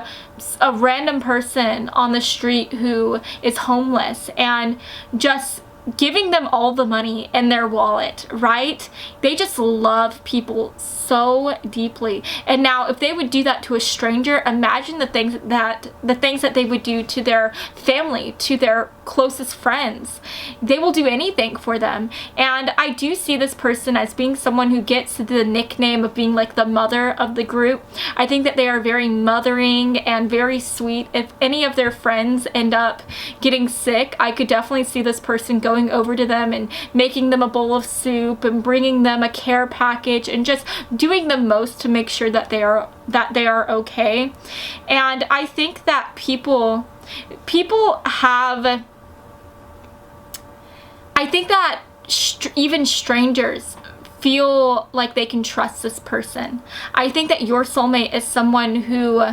a random person on the street who is homeless and just giving them all the money in their wallet, right? They just love people so deeply. And now if they would do that to a stranger, imagine the things that they would do to their family, to their closest friends. They will do anything for them. And I do see this person as being someone who gets the nickname of being like the mother of the group. I think that they are very mothering and very sweet. If any of their friends end up getting sick, I could definitely see this person going over to them and making them a bowl of soup and bringing them a care package and just doing the most to make sure that they are okay. And I think that people have, I think that even strangers feel like they can trust this person. I think that your soulmate is someone who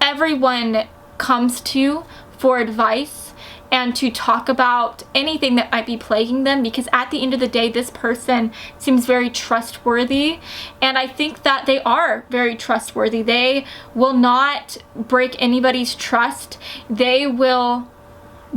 everyone comes to for advice and to talk about anything that might be plaguing them, because at the end of the day, this person seems very trustworthy, and I think that they are very trustworthy. They will not break anybody's trust. They will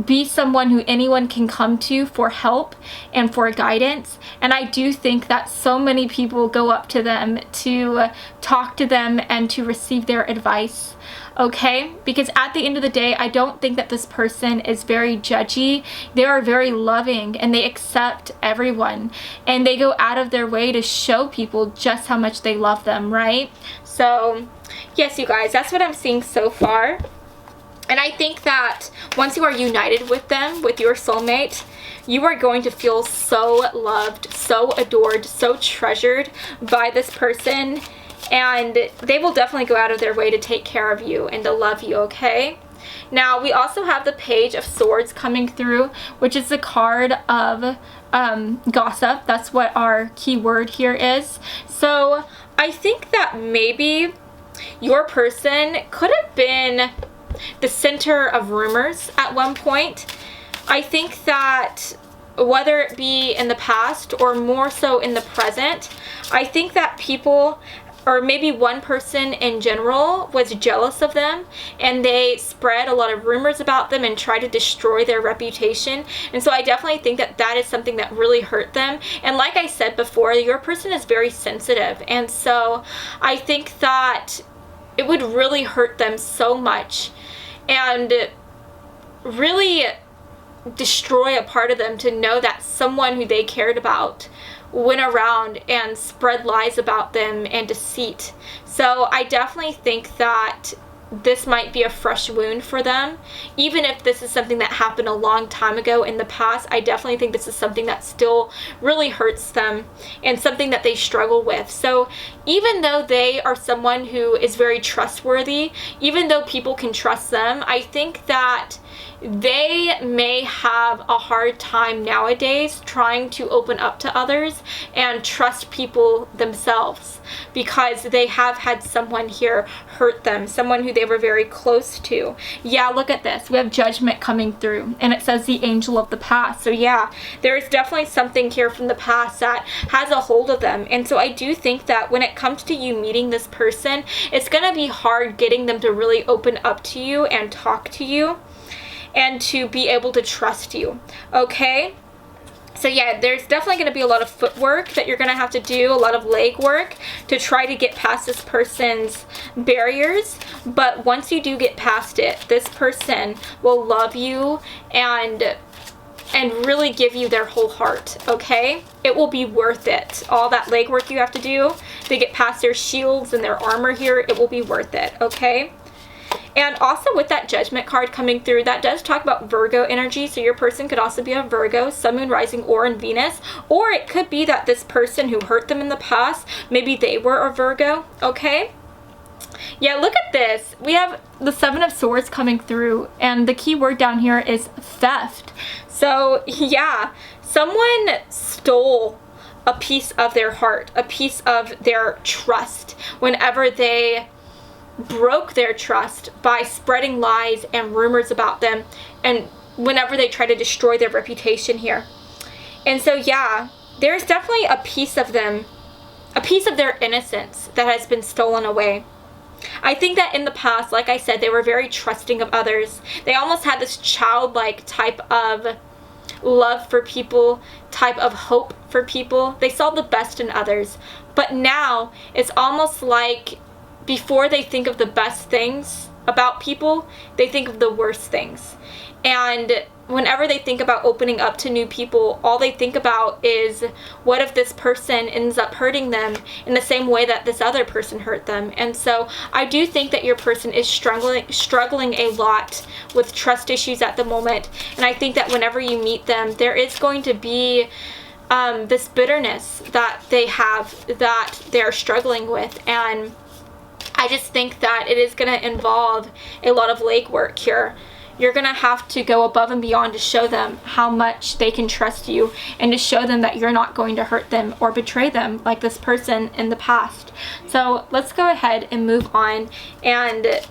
be someone who anyone can come to for help and for guidance. And I do think that so many people go up to them to talk to them and to receive their advice. Okay, because at the end of the day, I don't think that this person is very judgy. They are very loving and they accept everyone, and they go out of their way to show people just how much they love them, right? So yes, you guys, that's what I'm seeing so far. And I think that once you are united with them, with your soulmate, you are going to feel so loved, so adored, so treasured by this person. And they will definitely go out of their way to take care of you and to love you, okay? Now, we also have the Page of Swords coming through, which is the card of gossip. That's what our key word here is. So I think that maybe your person could have been the center of rumors at one point. I think that whether it be in the past or more so in the present, I think that people, or maybe one person in general, was jealous of them, and they spread a lot of rumors about them and tried to destroy their reputation. And so I definitely think that that is something that really hurt them. And like I said before, your person is very sensitive, and so I think that it would really hurt them so much and really destroy a part of them to know that someone who they cared about went around and spread lies about them and deceit. So I definitely think that this might be a fresh wound for them. Even if this is something that happened a long time ago in the past, I definitely think this is something that still really hurts them and something that they struggle with. So even though they are someone who is very trustworthy, even though people can trust them, I think that they may have a hard time nowadays trying to open up to others and trust people themselves, because they have had someone here hurt them, someone who they were very close to. Yeah, look at this. We have Judgment coming through, and it says the angel of the past. So yeah, there is definitely something here from the past that has a hold of them. And so I do think that when it comes to you meeting this person, it's going to be hard getting them to really open up to you and talk to you and to be able to trust you, okay? So yeah, there's definitely going to be a lot of footwork that you're going to have to do, a lot of leg work to try to get past this person's barriers. But once you do get past it, this person will love you and really give you their whole heart, okay? It will be worth it. All that leg work you have to do to get past their shields and their armor here, it will be worth it, okay? And also with that Judgment card coming through, that does talk about Virgo energy. So your person could also be a Virgo, Sun, Moon, Rising, or in Venus. Or it could be that this person who hurt them in the past, maybe they were a Virgo, okay? Yeah, look at this. We have the Seven of Swords coming through, and the key word down here is theft. So yeah, someone stole a piece of their heart, a piece of their trust whenever they broke their trust by spreading lies and rumors about them, and whenever they try to destroy their reputation here. And so yeah, there's definitely a piece of them, a piece of their innocence that has been stolen away. I think that in the past, like I said, they were very trusting of others. They almost had this childlike type of love for people, type of hope for people. They saw the best in others. But now it's almost like before they think of the best things about people, they think of the worst things. And whenever they think about opening up to new people, all they think about is, what if this person ends up hurting them in the same way that this other person hurt them? And so I do think that your person is struggling a lot with trust issues at the moment. And I think that whenever you meet them, there is going to be this bitterness that they have, that they're struggling with. And I just think that it is going to involve a lot of legwork here. You're going to have to go above and beyond to show them how much they can trust you, and to show them that you're not going to hurt them or betray them like this person in the past. So let's go ahead and move on and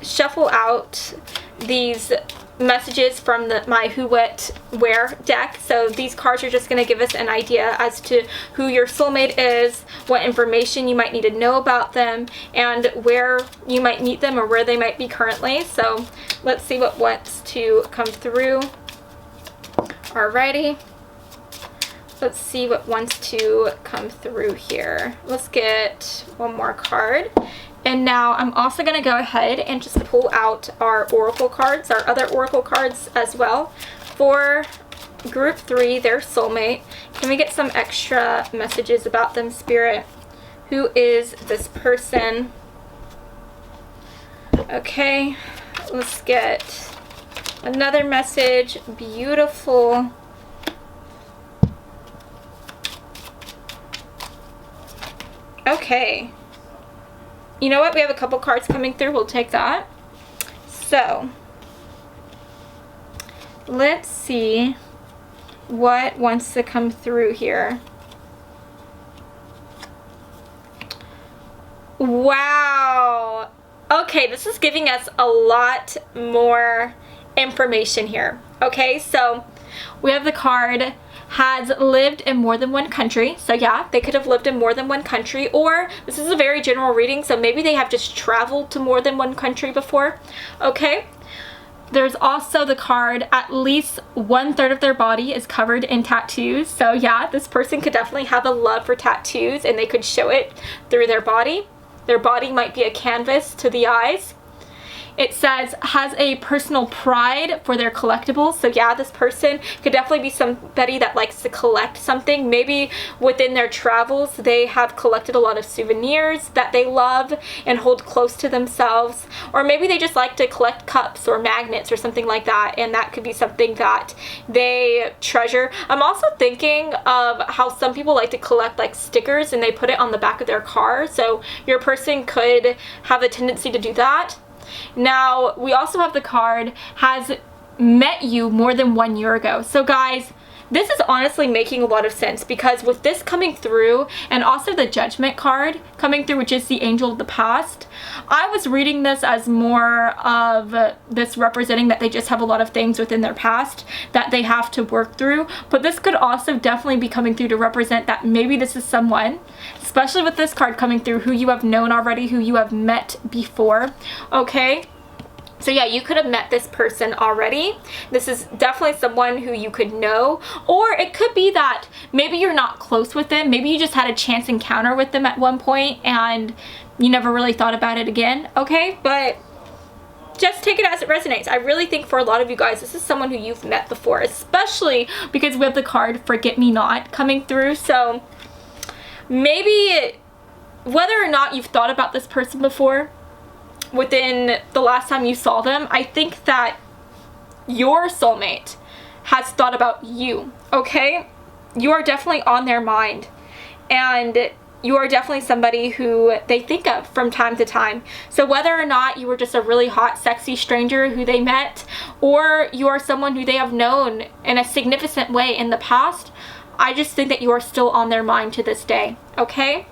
shuffle out these messages from my Who, What, Where deck. So these cards are just going to give us an idea as to who your soulmate is, what information you might need to know about them, and where you might meet them or where they might be currently. So let's see what wants to come through. Alrighty. Let's see what wants to come through here. Let's get one more card. And now I'm also going to go ahead and just pull out our oracle cards, our other oracle cards as well. For group 3, their soulmate. Can we get some extra messages about them, Spirit? Who is this person? Okay, let's get another message. Beautiful. Okay. You know what? We have a couple cards coming through. We'll take that. So, let's see what wants to come through here. Wow. Okay, this is giving us a lot more information here. Okay, so we have the card has lived in more than one country. So yeah, they could have lived in more than one country, or this is a very general reading, so maybe they have just traveled to more than one country before. Okay. There's also the card, at least 1/3 of their body is covered in tattoos. So yeah, this person could definitely have a love for tattoos, and they could show it through their body. Their body might be a canvas to the eyes. It says, has a personal pride for their collectibles. So yeah, this person could definitely be somebody that likes to collect something. Maybe within their travels, they have collected a lot of souvenirs that they love and hold close to themselves. Or maybe they just like to collect cups or magnets or something like that. And that could be something that they treasure. I'm also thinking of how some people like to collect like stickers and they put it on the back of their car. So your person could have a tendency to do that. Now, we also have the card, has met you more than 1 year ago. So guys, this is honestly making a lot of sense, because with this coming through and also the Judgment card coming through, which is the angel of the past, I was reading this as more of this representing that they just have a lot of things within their past that they have to work through. But this could also definitely be coming through to represent that maybe this is someone, especially with this card coming through, who you have known already, who you have met before. Okay. So yeah, you could have met this person already. This is definitely someone who you could know. Or it could be that maybe you're not close with them. Maybe you just had a chance encounter with them at one point and you never really thought about it again. Okay, but just take it as it resonates. I really think for a lot of you guys, this is someone who you've met before, especially because we have the card Forget Me Not coming through. So maybe whether or not you've thought about this person before, within the last time you saw them, I think that your soulmate has thought about you, okay? You are definitely on their mind, and you are definitely somebody who they think of from time to time. So whether or not you were just a really hot, sexy stranger who they met, or you are someone who they have known in a significant way in the past, I just think that you are still on their mind to this day, okay?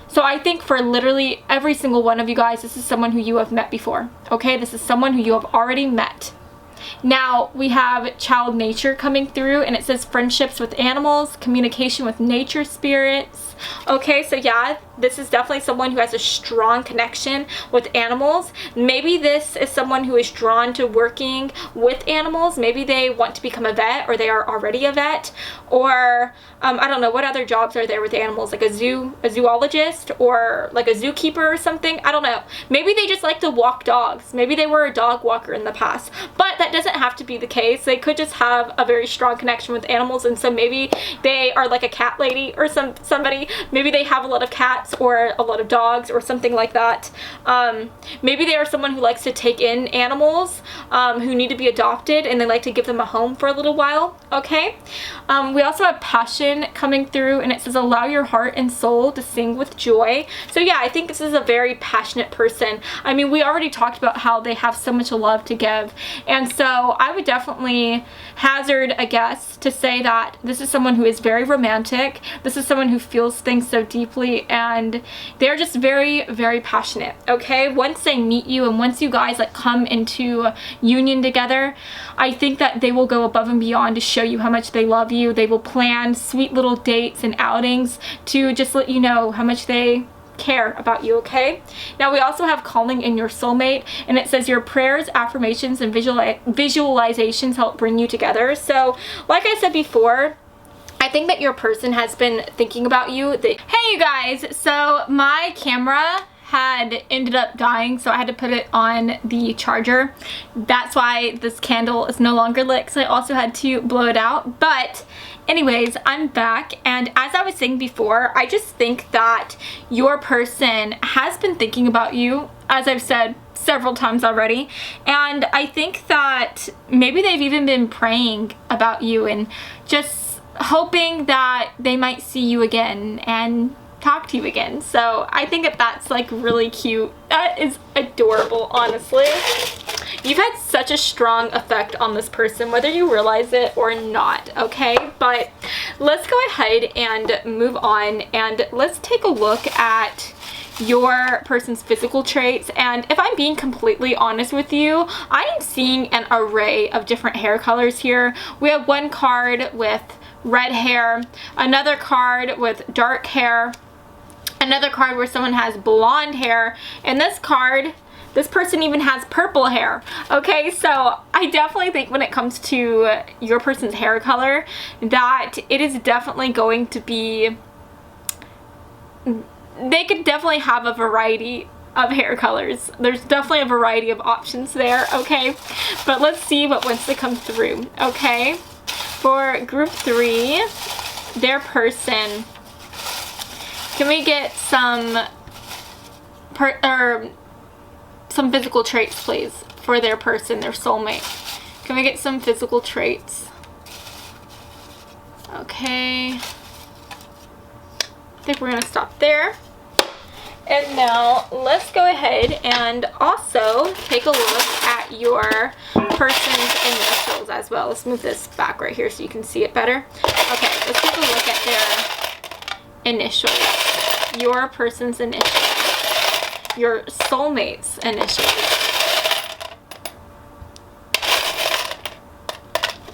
So I think for literally every single one of you guys, this is someone who you have met before, okay? This is someone who you have already met. Now, we have child nature coming through, and it says friendships with animals, communication with nature spirits. Okay, so yeah, this is definitely someone who has a strong connection with animals. Maybe this is someone who is drawn to working with animals. Maybe they want to become a vet, or they are already a vet. Or, I don't know, what other jobs are there with animals? Like a zoologist, or like a zookeeper or something? I don't know. Maybe they just like to walk dogs. Maybe they were a dog walker in the past. But that doesn't have to be the case. They could just have a very strong connection with animals, and so maybe they are like a cat lady or somebody. Maybe they have a lot of cats or a lot of dogs or something like that. Maybe they are someone who likes to take in animals who need to be adopted, and they like to give them a home for a little while. Okay. We also have passion coming through, and it says allow your heart and soul to sing with joy. So yeah, I think this is a very passionate person. I mean, we already talked about how they have so much love to give, and so I would definitely hazard a guess to say that this is someone who is very romantic. This is someone who feels things so deeply, and and they're just very, very passionate, okay? Once they meet you and once you guys like come into union together, I think that they will go above and beyond to show you how much they love you. They will plan sweet little dates and outings to just let you know how much they care about you, okay? Now we also have calling in your soulmate, and it says your prayers, affirmations, and visualizations help bring you together. So like I said before, I think that your person has been thinking about you. Hey you guys, so my camera had ended up dying, so I had to put it on the charger. That's why this candle is no longer lit, so I also had to blow it out. But anyways, I'm back, and as I was saying before, I just think that your person has been thinking about you, as I've said several times already, and I think that maybe they've even been praying about you and just hoping that they might see you again and talk to you again. So I think that that's like really cute. That is adorable, honestly. You've had such a strong effect on this person, whether you realize it or not, okay? But let's go ahead and move on, and let's take a look at your person's physical traits. And if I'm being completely honest with you, I am seeing an array of different hair colors here. We have one card with red hair, another card with dark hair, another card where someone has blonde hair, and this card, this person even has purple hair. Okay, so I definitely think when it comes to your person's hair color that it is definitely going to be, they could definitely have a variety of hair colors. There's definitely a variety of options there, okay? But let's see what wants to come through, okay? For group 3, their person, can we get some physical traits, please, for their person, their soulmate? Can we get some physical traits? Okay. I think we're gonna stop there. And now let's go ahead and also take a look at your person's initials as well. Let's move this back right here so you can see it better. Okay, let's take a look at their initials. Your person's initials. Your soulmate's initials.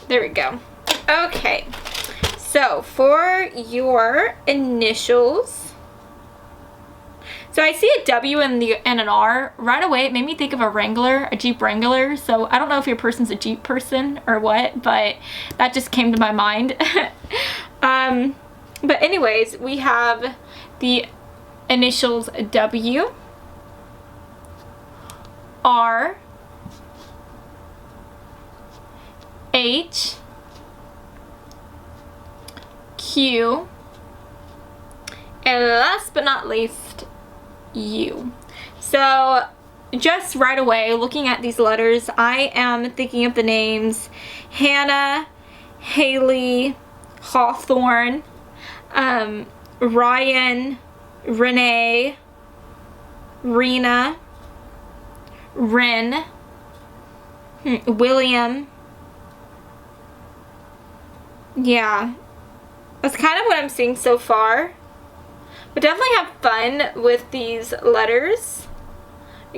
There we go. Okay, so for your initials, so I see a W and an R. Right away, it made me think of a Wrangler, a Jeep Wrangler. So I don't know if your person's a Jeep person or what, but that just came to my mind. But anyways, we have the initials W, R, H, Q, and last but not least, U. So just right away, looking at these letters, I am thinking of the names Hannah, Haley, Hawthorne, Ryan, Renee, Rena, Ren, William. Yeah, that's kind of what I'm seeing so far. But definitely have fun with these letters.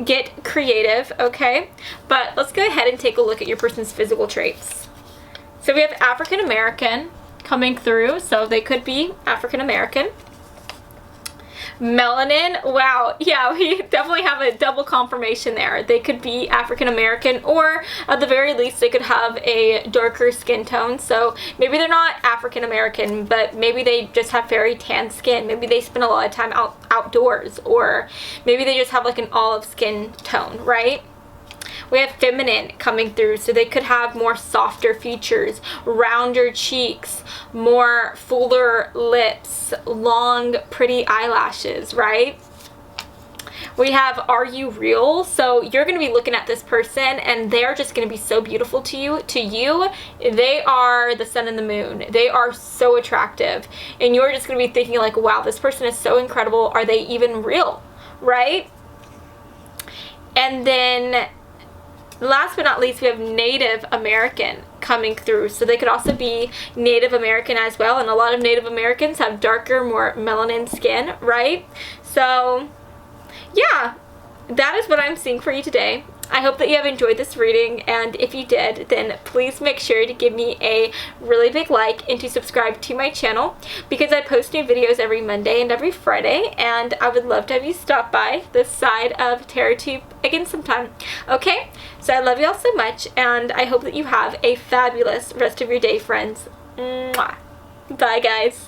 Get creative, okay? But let's go ahead and take a look at your person's physical traits. So we have African American coming through, so they could be African American. Melanin, wow, yeah, we definitely have a double confirmation there. They could be African American, or at the very least they could have a darker skin tone. So maybe they're not African American, but maybe they just have very tan skin. Maybe they spend a lot of time outdoors, or maybe they just have like an olive skin tone, right? We have feminine coming through, so they could have more softer features, rounder cheeks, more fuller lips, long, pretty eyelashes, right? We have Are You Real? So you're going to be looking at this person and they're just going to be so beautiful to you. To you, they are the sun and the moon. They are so attractive. And you're just going to be thinking like, wow, this person is so incredible. Are they even real? Right? And then last but not least, we have Native American coming through. So they could also be Native American as well. And a lot of Native Americans have darker, more melanin skin, right? So yeah, that is what I'm seeing for you today. I hope that you have enjoyed this reading, and if you did, then please make sure to give me a really big like and to subscribe to my channel, because I post new videos every Monday and every Friday, and I would love to have you stop by this side of TarotTube again sometime. Okay, so I love you all so much, and I hope that you have a fabulous rest of your day, friends. Mwah. Bye, guys.